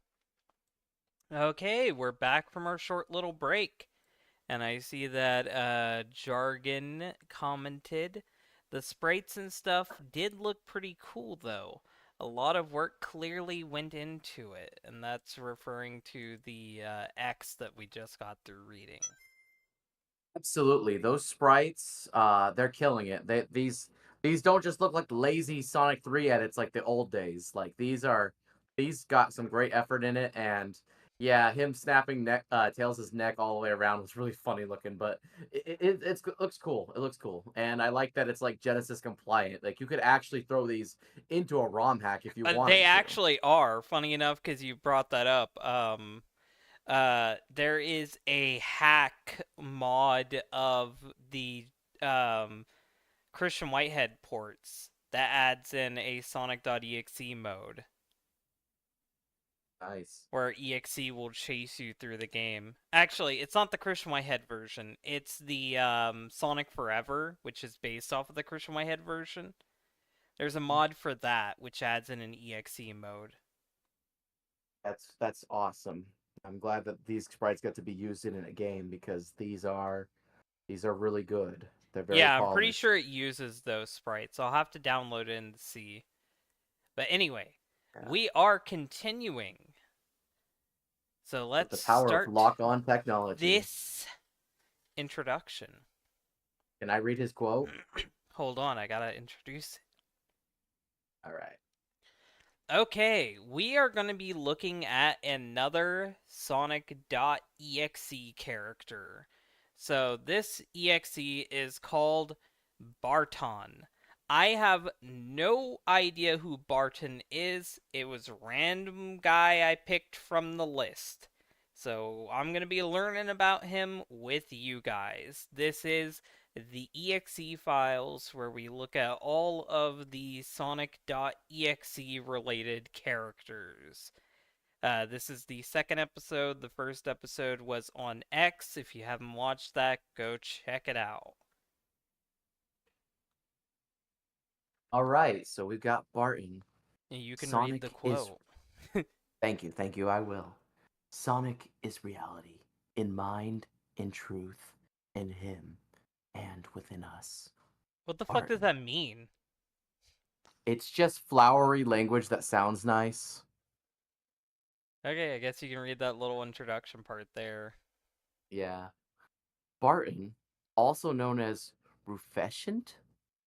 Okay, we're back from our short little break. And I see that Jargon commented. The sprites and stuff did look pretty cool, though. A lot of work clearly went into it, and that's referring to the X that we just got through reading. Absolutely. Those sprites, they're killing it. These don't just look like lazy Sonic 3 edits like the old days. Like these got some great effort in it, and yeah, him snapping Tails' neck all the way around was really funny looking, but it looks cool. It looks cool. And I like that it's like Genesis compliant. Like you could actually throw these into a ROM hack if you They wanted to. actually are, funny enough, because you brought that up. There is a hack mod of the um, Christian Whitehead ports that adds in a Sonic.exe mode Nice. where EXE will chase you through the game. Actually, it's not the Christian Whitehead version. It's the Sonic Forever, which is based off of the Christian Whitehead version. There's a mod for that, which adds in an EXE mode. That's awesome. I'm glad that these sprites get to be used in a game because these are really good. They're very Yeah, I'm pretty polished. sure it uses those sprites. I'll have to download it and see. But anyway, Yeah. we are continuing. So With let's the power of start lock-on technology. this introduction. Can I read his quote? Hold on, I gotta introduce it. All right. Okay, we are going to be looking at another Sonic.exe character. So this exe is called Barton. I have no idea who Barton is. It was a random guy I picked from the list. So I'm going to be learning about him with you guys. This is the EXE files where we look at all of the Sonic.exe related characters. This is the second episode. The first episode was on X. If you haven't watched that, go check it out. All right. So we've got Barton. And you can read the Sonic is. quote. Thank you. I will. Sonic is reality, in mind, in truth, in him, and within us. What the fuck does Barton. that mean? It's just flowery language that sounds nice. Okay, I guess you can read that little introduction part there. Yeah. Barton, also known as Rufescent,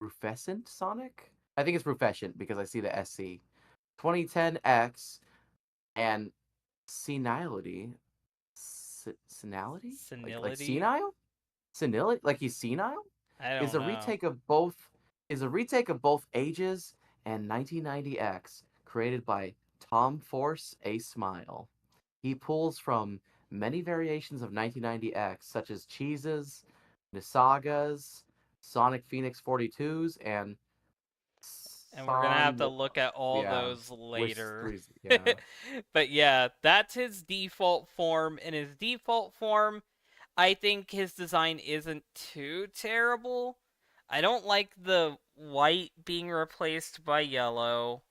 Rufescent Sonic. I think it's Rufescent because I see the SC. 2010X and senility, senility, like Senility? senile, senility, like he's senile, I is don't a know. retake of both Ages and 1990X, created by Tom Force A Smile. He pulls from many variations of 1990X, such as Cheeses, Nisagas, Sonic Phoenix 42s, and And we're gonna have Son. to look at all Yeah, those Wish later. 3s. Yeah. But yeah, that's his default form. In his default form, I think his design isn't too terrible. I don't like the white being replaced by yellow,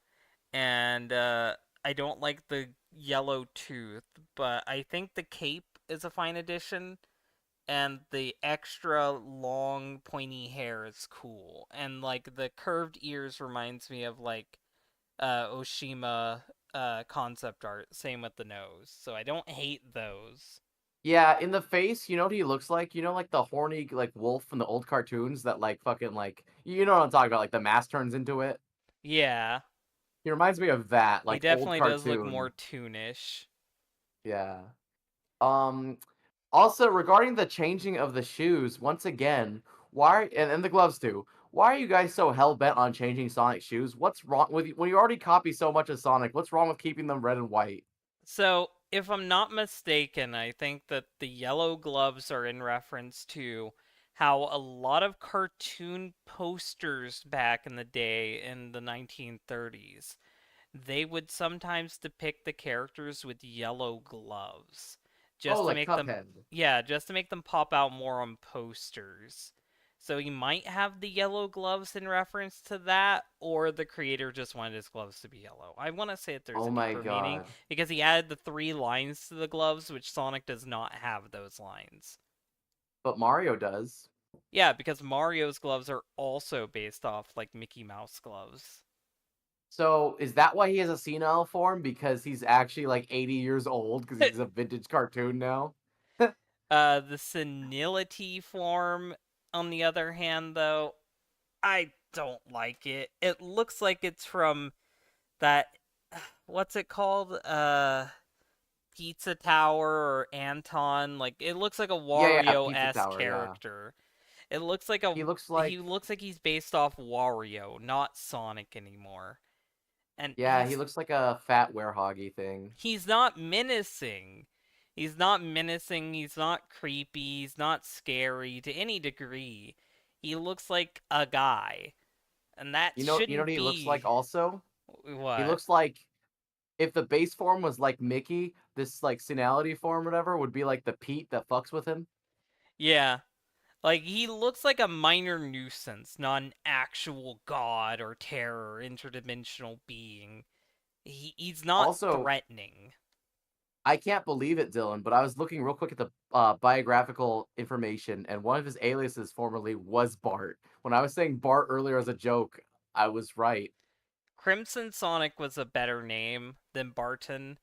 and I don't like the yellow tooth, but I think the cape is a fine addition, and the extra long pointy hair is cool, and like the curved ears reminds me of like Oshima concept art. Same with the nose, so I don't hate those. Yeah, in the face, you know what he looks like? You know, like the horny like wolf from the old cartoons that like fucking like you know what I'm talking about? Like the mask turns into it. Yeah, He reminds me of that, he like old definitely does look more cartoon. toonish. Yeah. Um. Also, regarding the changing of the shoes, once again, why and the gloves too? Why are you guys so hell bent on changing Sonic's shoes? What's wrong with you when you already copy so much of Sonic? What's wrong with keeping them red and white? So, if I'm not mistaken, I think that the yellow gloves are in reference to how a lot of cartoon posters back in the day in the 1930s, they would sometimes depict the characters with yellow gloves Oh, just to like make them Cuphead. yeah, just to make them pop out more on posters. So he might have the yellow gloves in reference to that, or the creator just wanted his gloves to be yellow. I want to say that there's Oh a my deeper meaning god. because he added the 3 lines to the gloves, which Sonic does not have those lines. But Mario does. Yeah, because Mario's gloves are also based off like Mickey Mouse gloves. So is that why he has a senile form? Because he's actually like 80 years old because he's a vintage cartoon now? The senility form, on the other hand, though, I don't like it. It looks like it's from that. What's it called? Pizza Tower or Anton. Like it looks like a Yeah, Wario Pizza esque Tower, yeah. character. It looks like a He looks he like looks like he's based off Wario, not Sonic anymore. And yeah, he looks like a fat werehoggy thing. he's not menacing. He's not menacing, he's not creepy, he's not scary to any degree. He looks like a guy. And that You know what shouldn't he looks like be also? He what? looks like if the base form was like Mickey, this like senility form, whatever, would be like the Pete that fucks with him. Yeah. Like he looks like a minor nuisance, not an actual god or terror interdimensional being. He's not Also, threatening. I can't believe it, Dylan, but I was looking real quick at the biographical information, and one of his aliases formerly was Bart. When I was saying Bart earlier as a joke, I was right. Crimson Sonic was a better name than Barton,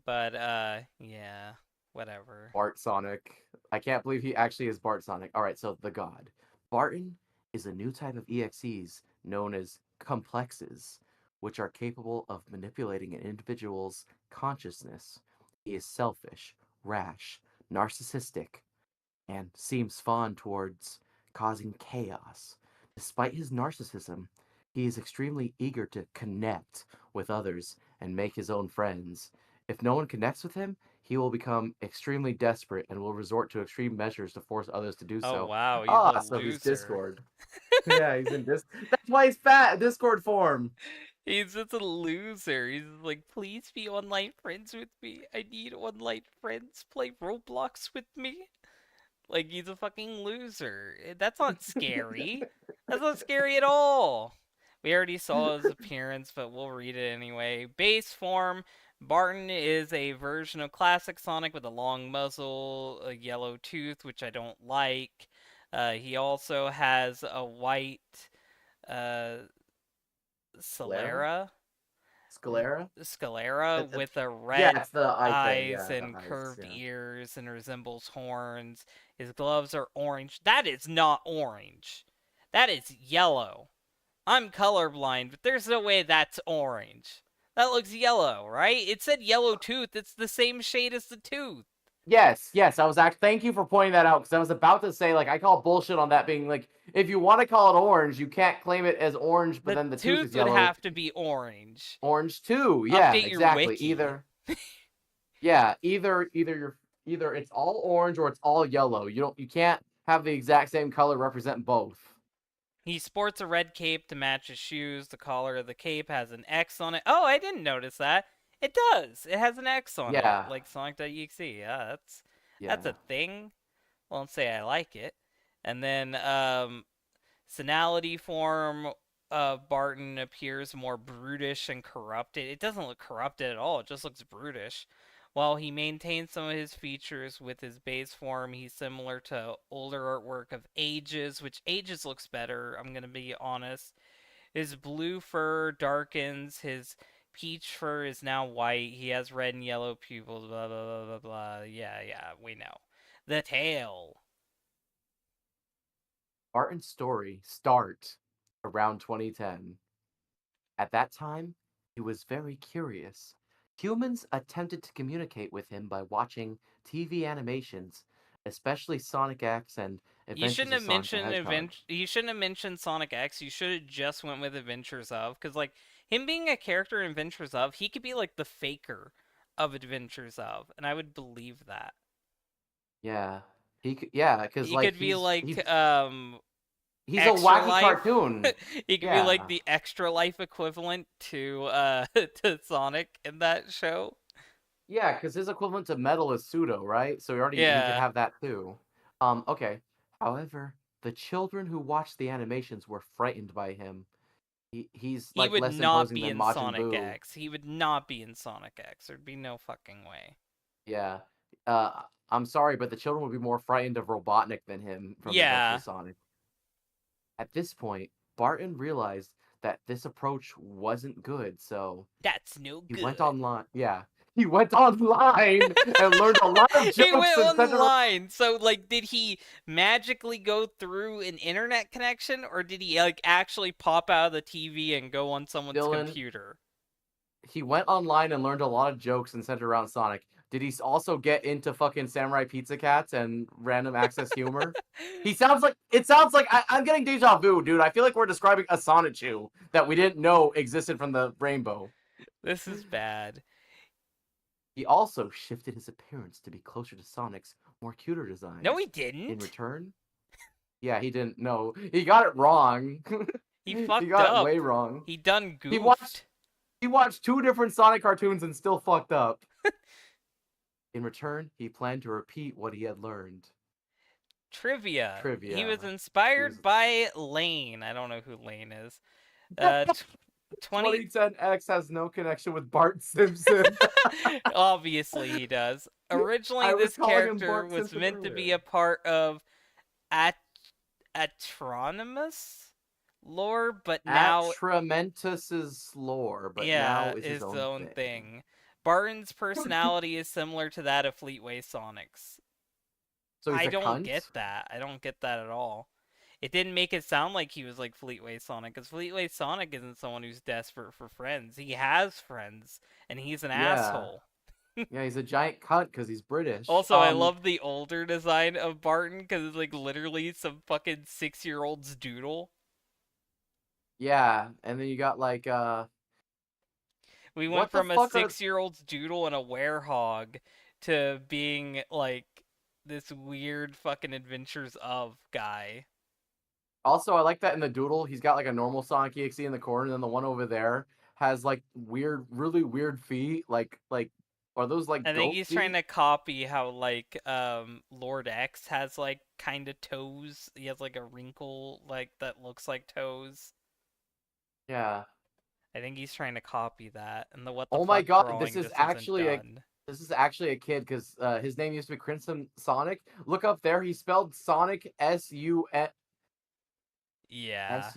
but yeah, whatever. Bart Sonic. I can't believe he actually is Bart Sonic. All right, so the god. Barton is a new type of EXEs known as complexes, which are capable of manipulating an individual's consciousness. He is selfish, rash, narcissistic, and seems fond towards causing chaos. Despite his narcissism, he is extremely eager to connect with others and make his own friends. If no one connects with him, he will become extremely desperate and will resort to extreme measures to force others to do Oh so. wow, he's a Ah, so he's loser. Discord. Yeah, he's in this. That's why he's fat. Discord form. He's just a loser. He's like, please be online friends with me. I need online friends. Play Roblox with me. Like he's a fucking loser. That's not scary. That's not scary at all. We already saw his appearance, but we'll read it anyway. Base form. Barton is a version of classic Sonic with a long muzzle, a yellow tooth, which I don't like. He also has a white uh, Sclera? Sclera Sclera? sclera It's with a yeah, red it's the eye thing. eyes Yeah, the and eyes. curved Yeah. ears and resembles horns. His gloves are orange. That is not orange. That is yellow. I'm colorblind, but there's no way that's orange. That looks yellow, right? It said yellow tooth. It's the same shade as the tooth. Yes, yes. I was actually thank you for pointing that out because I was about to say like I call bullshit on that being like if you want to call it orange, you can't claim it as orange, but The then the tooth is tooth would yellow. have to be orange. Orange too. Yeah, Update your exactly. wiki. Either you're either it's all orange or it's all yellow. You can't have the exact same color represent both. He sports a red cape to match his shoes. The collar of the cape has an X on it. Oh, I didn't notice that. It does. It has an X on it, Yeah, like Sonic.exe. Yeah, that's yeah. a thing. Won't say I like it. And then Senality form Barton appears more brutish and corrupted. It doesn't look corrupted at all. It just looks brutish. While he maintains some of his features with his base form, he's similar to older artwork of Ages, which Ages looks better, I'm going to be honest. His blue fur darkens, his peach fur is now white, he has red and yellow pupils, blah, blah, blah, blah, blah. Yeah, we know. The tail. Barton's story start around 2010. At that time, he was very curious. Humans attempted to communicate with him by watching TV animations, especially Sonic X and You Adventures shouldn't of have Sonic the mentioned Hedgehog. You shouldn't have mentioned Sonic X. You should have just went with Adventures of, because like him being a character in Adventures of, he could be like the faker of Adventures of, and I would believe that. Yeah, yeah, because He like could be like he's a Extra wacky Life. cartoon. He could be like Yeah, the Extra Life equivalent to to Sonic in that show. yeah, because his equivalent to metal is pseudo, right? So he could Yeah. have that too. Okay. However, The children who watched the animations were frightened by him. He's He like would less not imposing be than in Majin Sonic Buu. X. He would not be in Sonic X. There'd be no fucking way. Yeah. Uh, I'm sorry, but the children would be more frightened of Robotnik than him from Adventure Yeah, Sonic. At this point, Barton realized that this approach wasn't good, so that's no he went good. online. Yeah. He went online and learned a lot of He jokes went and sent around. online. So, like, did he magically go through an internet connection, or did he like actually pop out of the TV and go on someone's Dylan, computer? he went online and learned a lot of jokes and sent around Sonic. Did he also get into fucking Samurai Pizza Cats and random access humor? He sounds like it sounds like I'm getting deja vu, dude. I feel like we're describing a Sonichu that we didn't know existed from the Rainbow. This is bad. He also shifted his appearance to be closer to Sonic's more cuter No, he designs. In didn't. return, yeah, he didn't know. He got it wrong. He He fucked got it way up. wrong. He done He watched goofed. he watched two different Sonic cartoons and still fucked up. In return, he planned to repeat what he had learned. Trivia. He was Trivia. He was inspired by Lane. I don't know who Lane is. Uh, 20. 2010X has no connection with Bart Simpson. Obviously, he does. Originally, I was this calling him character Bart was Simpson meant to be earlier. a part of At- Atronimus lore, but now, Atramentus's lore, but now yeah, is his is the own own thing. thing. Barton's personality is similar to that of Fleetway Sonic's. So he's I a don't get cunt? that. I don't get that at all. It didn't make it sound like he was like Fleetway Sonic, because Fleetway Sonic isn't someone who's desperate for friends. He has friends, and he's an Yeah. asshole. Yeah, he's a giant cunt because he's British. Also, I love the older design of Barton, because it's like literally some fucking 6-year-old's doodle. Yeah, and then you got like We went what the from a fuck are 6-year-old's doodle and a werehog to being like this weird fucking adventures of guy. also I like that in the doodle, he's got like a normal Sonic EXE in the corner, and then the one over there has like weird, really weird feet, like are those like I think goat he's trying feet? to copy how like Lord X has like kind of toes. He has like a wrinkle like that looks like toes. Yeah. I think he's trying to copy that, and the what the Oh my fuck god, drawing just isn't done. this is actually a kid because his name used to be Crimson Sonic. Look up there, he spelled Sonic Yeah,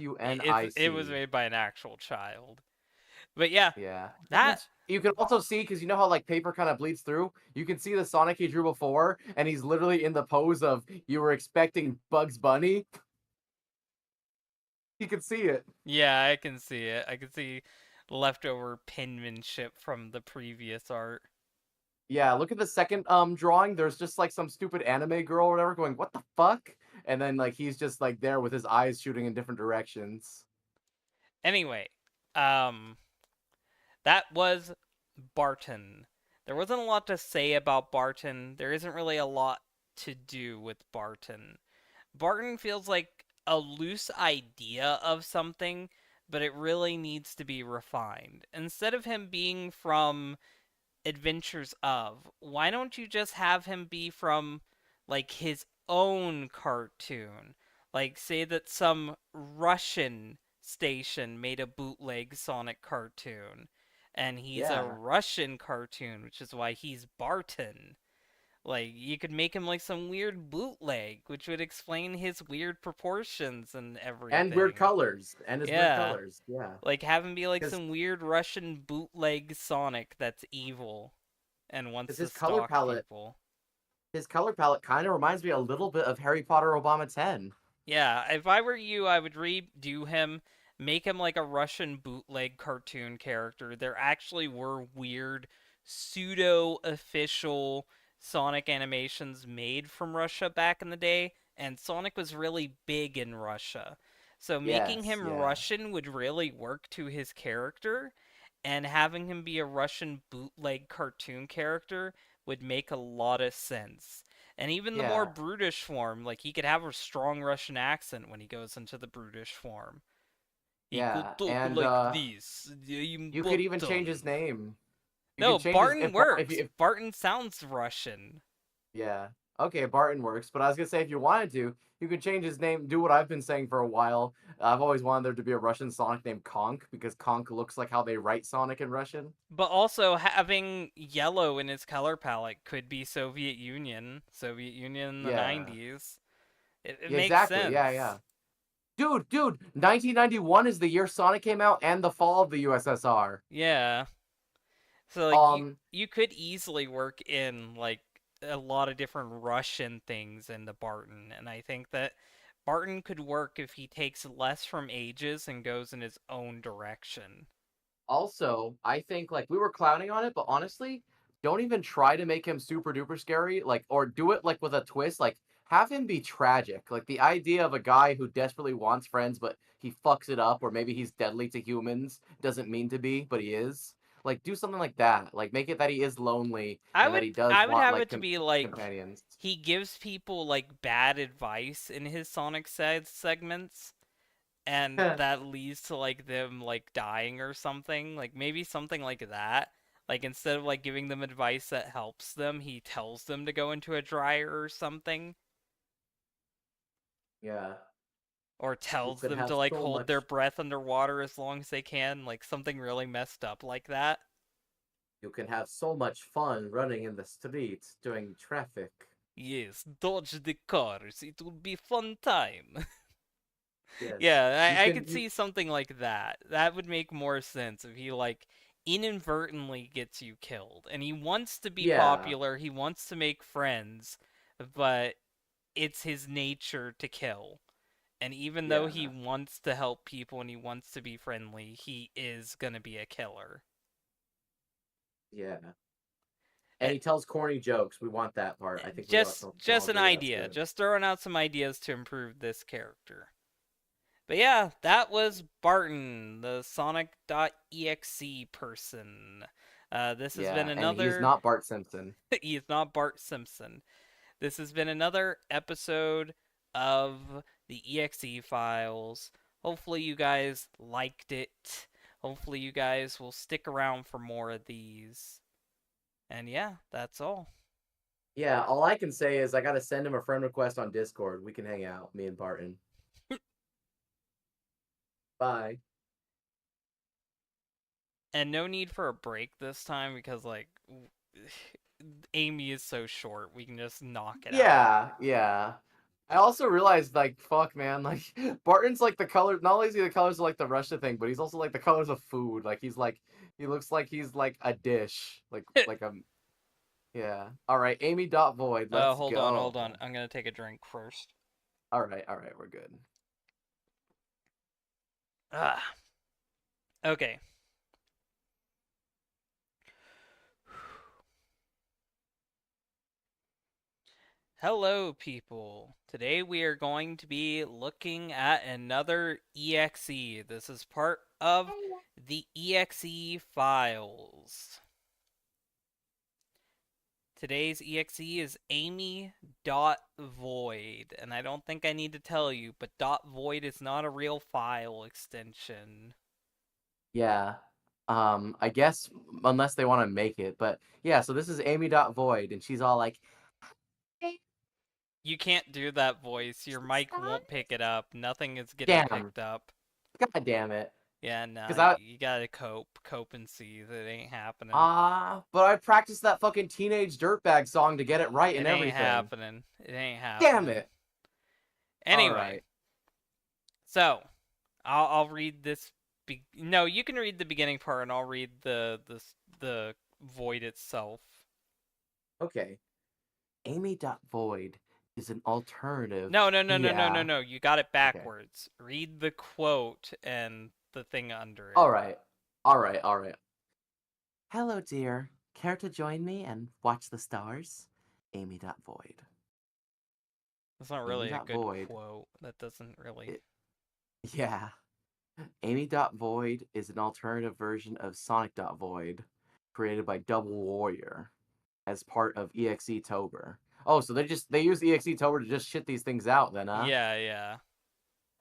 it was Sunic. made by an actual child. But yeah, Yeah. that You can also see, because you know how like paper kind of bleeds through? You can see the Sonic he drew before, and he's literally in the pose of you were expecting Bugs Bunny. You can see it. yeah, I can see it. I can see leftover penmanship from the previous art. Yeah, look at the second drawing. There's just like some stupid anime girl or whatever going, "What the fuck?" And then like he's just like there with his eyes shooting in different directions. Anyway, um that was Barton. There wasn't a lot to say about Barton. There isn't really a lot to do with Barton. Barton feels like a loose idea of something, but it really needs to be refined. Instead of him being from Adventures of, why don't you just have him be from like his own cartoon? Like say that some Russian station made a bootleg Sonic cartoon and he's a Yeah. Russian cartoon, which is why he's Barton. Like you could make him like some weird bootleg, which would explain his weird proportions and And weird everything. colors. And his weird Yeah. colors. Yeah. Like have him be like Because some weird Russian bootleg Sonic that's evil and wants to his stalk people. color palette kind of reminds me a little bit of Harry Potter Obama 10. Yeah, if I were you, I would redo him, make him like a Russian bootleg cartoon character. There actually were weird pseudo official Sonic animations made from Russia back in the day, and Sonic was really big in Russia. So making Yes, him yeah. Russian would really work to his character, and having him be a Russian bootleg cartoon character would make a lot of sense. And even the more Yeah. brutish form, like he could have a strong Russian accent when he goes into the brutish form. He could Yeah. talk And like this. I'm you could even change his Barton. name. You No, could change his Barton works. if Barton sounds Russian. yeah. Okay, Barton works, but I was gonna say if you wanted to, you could change his name. Do what I've been saying for a while. I've always wanted there to be a Russian Sonic named Conk because Conk looks like how they write Sonic in Russian. But also having yellow in his color palette could be Soviet Union in the Yeah. 90s. It Yeah, makes exactly. Yeah, sense. yeah. Dude, 1991 is the year Sonic came out and the fall of the USSR. Yeah. So like Um, you could easily work in like a lot of different Russian things into Barton, and I think that Barton could work if he takes less from Ages and goes in his own direction. Also, I think like we were clowning on it, but honestly, don't even try to make him super duper scary, like or do it like with a twist, like have him be tragic. Like the idea of a guy who desperately wants friends but he fucks it up or maybe he's deadly to humans, doesn't mean to be, but he is. Like do something like that. Like make it that he is lonely I and that would he does I would want have like it to be like companions. he gives people like bad advice in his Sonic segments, and that leads to like them like dying or something. Like maybe something like that. Like instead of like giving them advice that helps them, he tells them to go into a dryer or something, Yeah. or You tells could them have to like so hold their much breath underwater as long as they can, like something really messed up like that. you can have so much fun running in the streets during traffic. Yes, dodge the cars. It will be fun time. Yes. Yeah, You I can could you see something like that. That would make more sense if he like inadvertently gets you killed. And he wants to be yeah. popular, he wants to make friends, but it's his nature to kill. And even though he Yeah. wants to help people and he wants to be friendly, he is gonna be a killer. Yeah. And Eh, he tells corny jokes. We want that part. I think we all just an agree that's idea. good. Just throwing out some ideas to improve this character. But yeah, that was Barton, the Sonic.exe person. This has been Yeah, and he's another. not Bart Simpson. He's not Bart Simpson. This has been another episode of the EXE Files. Hopefully, you guys liked it. Hopefully, you guys will stick around for more of these. And yeah, that's all. Yeah, all I can say is I gotta send him a friend request on Discord. We can hang out, me and Barton. Bye. And no need for a break this time because, like, Amy is so short. We can just knock it out. Yeah, yeah. I also realized, like, fuck, man, like, Barton's like the color. Not only is he the colors of like the Russia thing, but he's also like the colors of food. Like, he looks like he's like a dish, like a, yeah. All right, Amy dot void. Let's Hold on, hold on. go. I'm gonna take a drink first. All right, we're good. Ah, okay. Hello, people. Today we are going to be looking at another EXE. This is part of the EXE files. Today's EXE is Amy.void, and I don't think I need to tell you, but .void is not a real file extension. Yeah. I guess unless they want to make it, but yeah. So this is Amy dot void, and she's all like, "Hey, You can't do that voice. Your the mic stars." won't pick it up. Nothing is getting Damn, picked up. god damn it. Yeah, nah, Cause I you gotta cope and see that it ain't happening. but I practiced that fucking teenage dirtbag song to get it right It and ain't everything. happening. It ain't Damn happening. it. All Anyway, right. so I'll read this. No, you can read the beginning part, and I'll read the void itself. Okay. Amy dot void is an alternative. No, no, no, no, no, no, Yeah. no. You got it Okay. backwards. Read the quote and the thing under All it. right. All right. All right. Hello, dear. Care to join me and watch the stars? Amy dot void. That's not Amy really a dot good void. quote. That doesn't really. It, yeah. Amy dot void is an alternative version of Sonic dot void, created by Double Warrior as part of EXE Tober. Oh, so they use EXE Tober to just shit these things out then, huh? Yeah, yeah,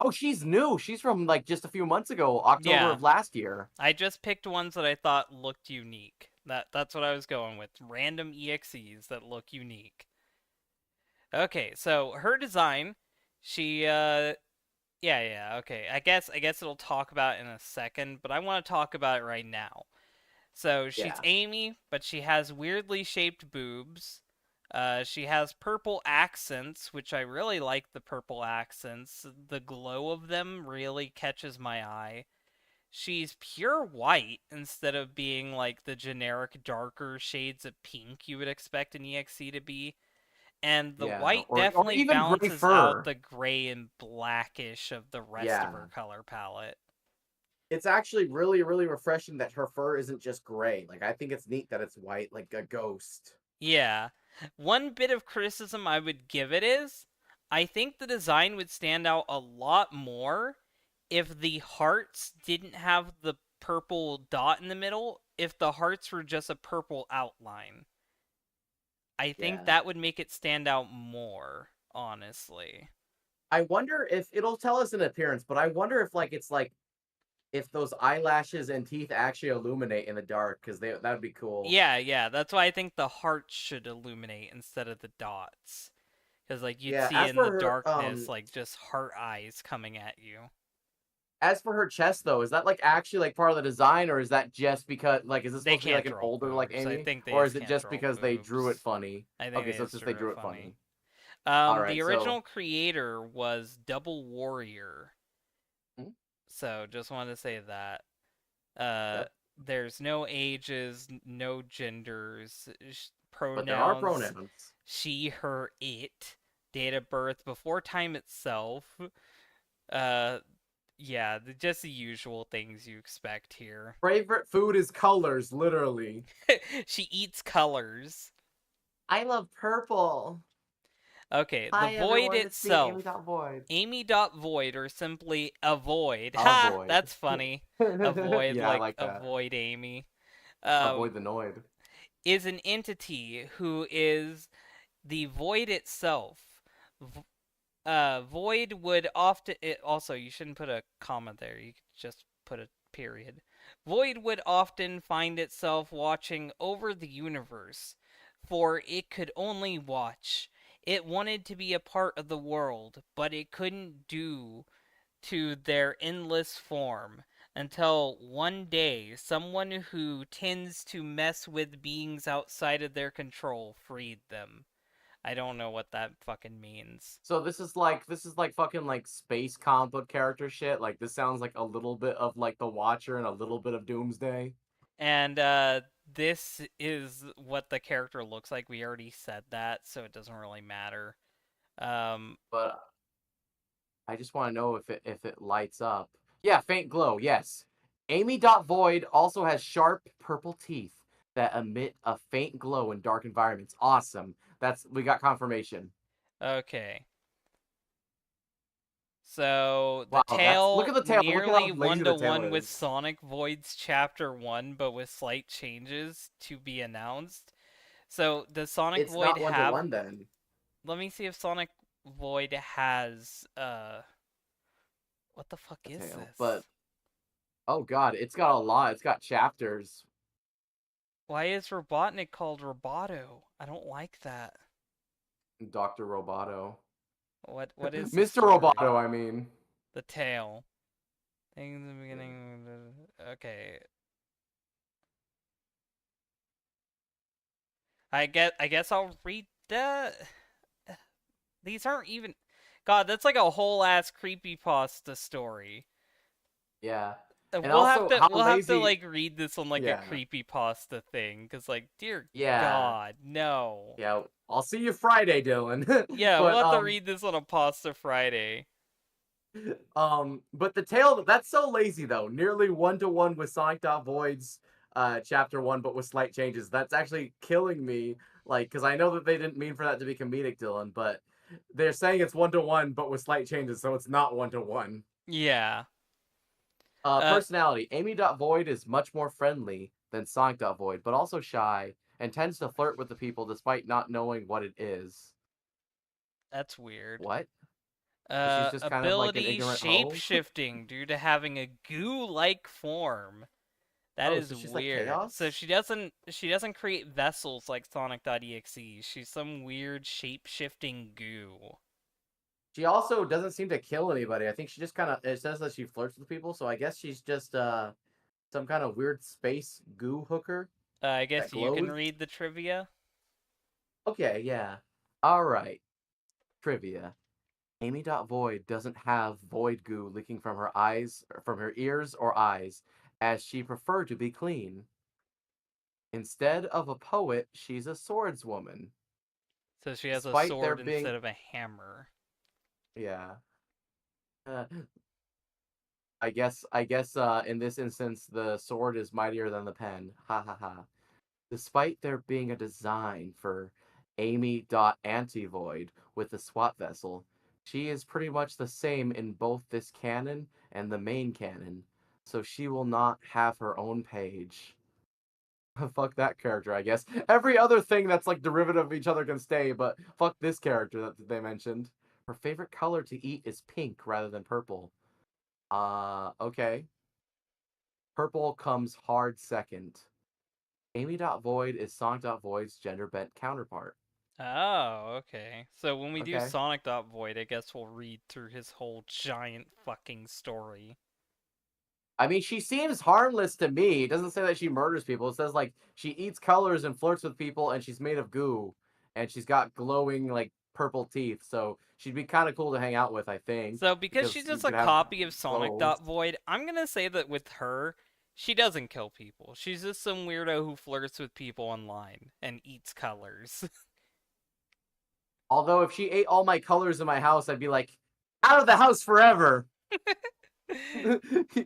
Oh, she's new. She's from like just a few months ago, October yeah. of last year. I just picked ones that I thought looked unique. That's what I was going with. Random EXEs that look unique. Okay, so her design, she okay. I guess it'll talk about it in a second, but I want to talk about it right now. So she's Yeah, Amy, but she has weirdly shaped boobs. She has purple accents, which I really like the purple accents. The glow of them really catches my eye. She's pure white instead of being like the generic darker shades of pink you would expect an EXE to be. And the yeah, white or definitely even gray balances out fur. the gray and blackish of the rest of Yeah, her color palette. it's actually really, really refreshing that her fur isn't just gray. Like I think it's neat that it's white, like a ghost. Yeah. One bit of criticism I would give it is I think the design would stand out a lot more if the hearts didn't have the purple dot in the middle, if the hearts were just a purple outline. I think Yeah. that would make it stand out more, honestly. I wonder if it'll tell us in appearance, but I wonder if it's like if those eyelashes and teeth actually illuminate in the dark, because they that'd be cool. Yeah, that's why I think the hearts should illuminate instead of the dots. Because, like, you'd Yeah. see in the darkness, like, just heart eyes coming at you. As for her chest though, is that like actually like part of the design, or is that just because like is this They supposed to be can't like an draw older like boobs. I Amy, think they or is just it can't just draw because they drew it boobs. funny? I think Okay, they so it's just just they drew it drew it funny. funny. All The right, so original creator was Double Warrior. hmm, So, just wanted to say that. Uh, yep, there's no ages, no genders, but there are pronouns pronouns. she, her, it, date of birth before time itself. Uh, yeah, just the usual things you expect here. Favorite food is colors, literally. She eats colors. I love purple. Okay, the Hi void everyone, it's me, itself. Amy.Void. Amy.void or simply avoid. Ha! Avoid. That's funny. Avoid, Yeah, I like like that. avoid Amy. Avoid Um, the Noid. is an entity who is the void itself. Void would often. Also, you shouldn't put a comma there. You could just put a period. Void would often find itself watching over the universe, for it could only watch. It wanted to be a part of the world, but it couldn't do to their endless form until one day someone who tends to mess with beings outside of their control freed them. I don't know what that fucking means. So this is like fucking like space comic book character shit. Like this sounds like a little bit of like the Watcher and a little bit of Doomsday. And this is what the character looks like. We already said that, so it doesn't really matter. Um, But I just want to know if it lights up. Yeah, faint glow. Yes. Amy.Void also has sharp purple teeth that emit a faint glow in dark environments. Awesome. That's we got confirmation. okay. So the Wow, that's look tail at the tail. Look at how nearly lazy one the to tail one with is. Sonic Void's Chapter 1, but with slight changes to be announced. So does Sonic It's Void not one to have? one then. Let me see if Sonic Void has. What the fuck The is tail, but this? oh god, it's got a lot. It's got chapters. Why is Robotnik called Roboto? I don't like that. Doctor Roboto. What is the Mr. story? Roboto, I mean. The tail. Thing in the beginning. Okay. I guess I'll read that. These aren't even. God, that's like a whole ass creepypasta story. Yeah. And We'll have also to how we'll have to lazy. like read this on like a Yeah. creepypasta thing, cause like dear Yeah. God, no. Yeah. I'll see you Friday, Dylan. Yeah, we'll but have to read this on a Pasta Friday. but the tail that's so lazy though. Nearly one to one with Sonic.Void's chapter 1 but with slight changes. That's actually killing me like cuz I know that they didn't mean for that to be comedic, Dylan, but they're saying it's one to one but with slight changes, so it's not one to one. Yeah. Uh, Personality. Amy.Void is much more friendly than Sonic.Void, but also shy and tends to flirt with the people despite not knowing what it is. that's weird. What? So she's just kind of like an Ability ignorant hoe? shapeshifting due to having a goo-like form. That Oh, is so she's like weird. So chaos? she doesn't create vessels like Sonic.exe. She's some weird shape-shifting goo. She also doesn't seem to kill anybody. I think she just kind of, it says that she flirts with people, so I guess she's just some kind of weird space goo hooker I that guess you can glows. read the trivia. Okay, yeah. All right. Trivia. Amy.Void doesn't have void goo leaking from her eyes, from her ears or eyes, as she preferred to be clean. Instead of a poet, she's a swordswoman. So she has a Despite there sword being, instead of a hammer. yeah. Uh, I guess in this instance the sword is mightier than the pen. Ha ha ha. Despite there being a design for Amy.Antivoid with the SWAT vessel, she is pretty much the same in both this canon and the main canon, so she will not have her own page. Fuck that character, I guess. Every other thing that's like derivative of each other can stay, but fuck this character that they mentioned. Her favorite color to eat is pink rather than purple. Okay. Purple comes hard second. Amy.Void is Sonic.Void's gender bent counterpart. Oh, okay. So when we do Okay. Sonic.void, I guess we'll read through his whole giant fucking story. I mean, she seems harmless to me. It doesn't say that she murders people. It says like she eats colors and flirts with people, and she's made of goo, and she's got glowing like purple teeth. So she'd be kind of cool to hang out with, I think, So because she's because you just a could have copy of clothes. Sonic.void, I'm gonna say that with her, she doesn't kill people. She's just some weirdo who flirts with people online and eats colors. Although if she ate all my colors in my house, I'd be like, out of the house forever.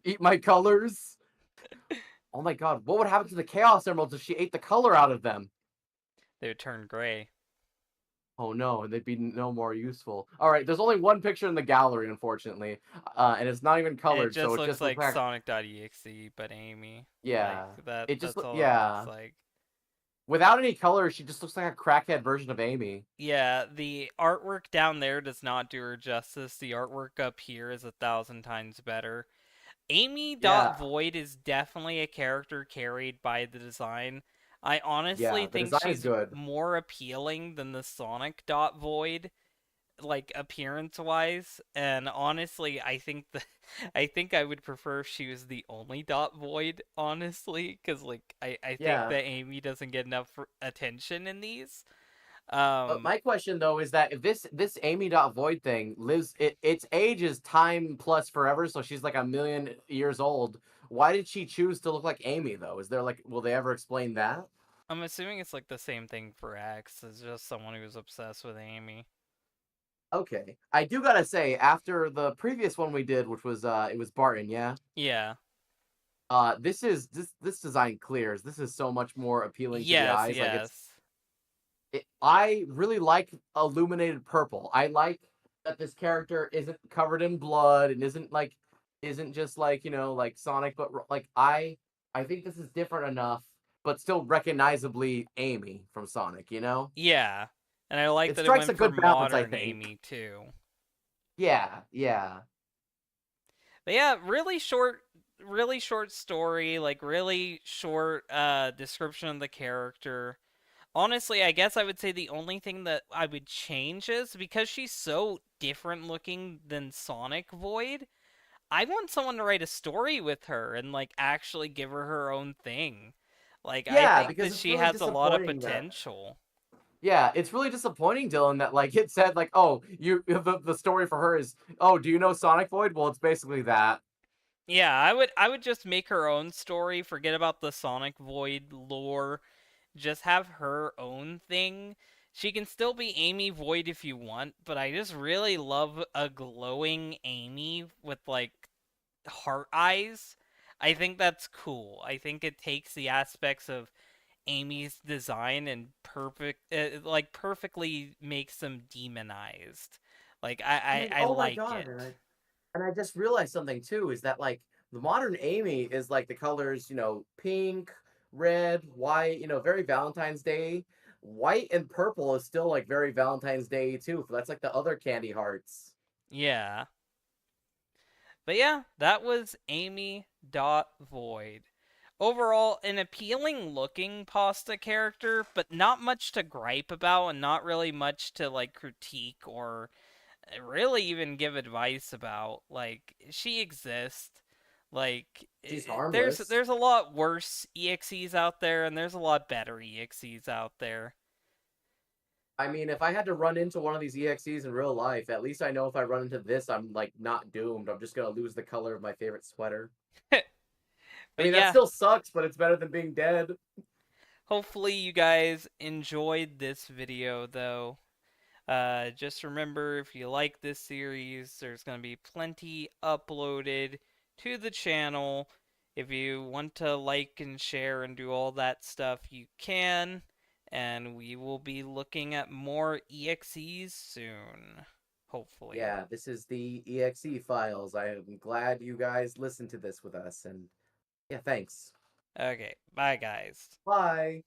Eat my colors. Oh my god, what would happen to the Chaos Emeralds if she ate the color out of them? They would turn gray. Oh no, and they'd be no more useful. All right, there's only one picture in the gallery, unfortunately, and it's not even It colored, so just it looks just looks like like Sonic.exe, but Amy. Like yeah, that it just that's all it looks yeah. like. Without any color, she just looks like a crackhead version of Amy. Yeah, the artwork down there does not do her justice. The artwork up here is 1,000 times better. Amy Yeah, Void is definitely a character carried by the design. I honestly yeah, the think design is she's good. more appealing than the Sonic Void, like appearance wise. And honestly, I think the I think I would prefer if she was the only Void, honestly, because like I think Yeah. that Amy doesn't get enough attention in these. My question though is that if this Amy.Void thing lives, its age is time plus forever, so she's like a million years old. Why did she choose to look like Amy though? Is there like, will they ever explain that? I'm assuming it's like the same thing for X. It's just someone who's obsessed with Amy. Okay, I do gotta say, after the previous one we did, which was it was Barton, yeah. Yeah. This design clears. This is so much more appealing to the Yes, eyes. Like yes. I really like illuminated purple. I like that this character isn't covered in blood and isn't just like like Sonic, but like I think this is different enough, but still recognizably Amy from Sonic. Yeah. And I like It that it strikes a went for good balance, I modern think. Amy too. Yeah, yeah, But yeah, really short story, like really short description of the character. Honestly, I guess I would say the only thing that I would change is because she's so different looking than Sonic Void, I want someone to write a story with her and like actually give her her own thing. Like I yeah. think Because that it's she really has a lot of disappointing that potential. Yeah, it's really disappointing, Dylan, that like it said like, oh, you the story for her is, oh, do you know Sonic Void? Well, it's basically that. Yeah, I would just make her own story, forget about the Sonic Void lore, just have her own thing. She can still be Amy Void if you want, but I just really love a glowing Amy with like heart eyes. I think that's cool. I think it takes the aspects of Amy's design and like perfectly makes them demonized. Like I Oh my like god, it. and I just realized something too is that like the modern Amy is like the colors, pink, red, white, very Valentine's Day. White and purple is still like very Valentine's Day too. That's like the other candy hearts. Yeah. But yeah, that was Amy Void. overall an appealing looking pasta character, but not much to gripe about and not really much to like critique or really even give advice about. Like she exists. Like She's there's harmless. there's a lot worse EXEs out there and there's a lot better EXEs out there. I mean, if I had to run into one of these EXEs in real life, at least I know if I run into this, I'm like not doomed. I'm just gonna lose the color of my favorite sweater. I But mean, that yeah, still sucks, but it's better than being dead. hopefully you guys enjoyed this video though. Just remember, if you like this series, there's going to be plenty uploaded to the channel. If you want to like and share and do all that stuff, you can. And we will be looking at more EXEs soon. Hopefully. Yeah, this is the EXE files. I am glad you guys listened to this with us, and yeah, thanks. Okay, bye guys. Bye.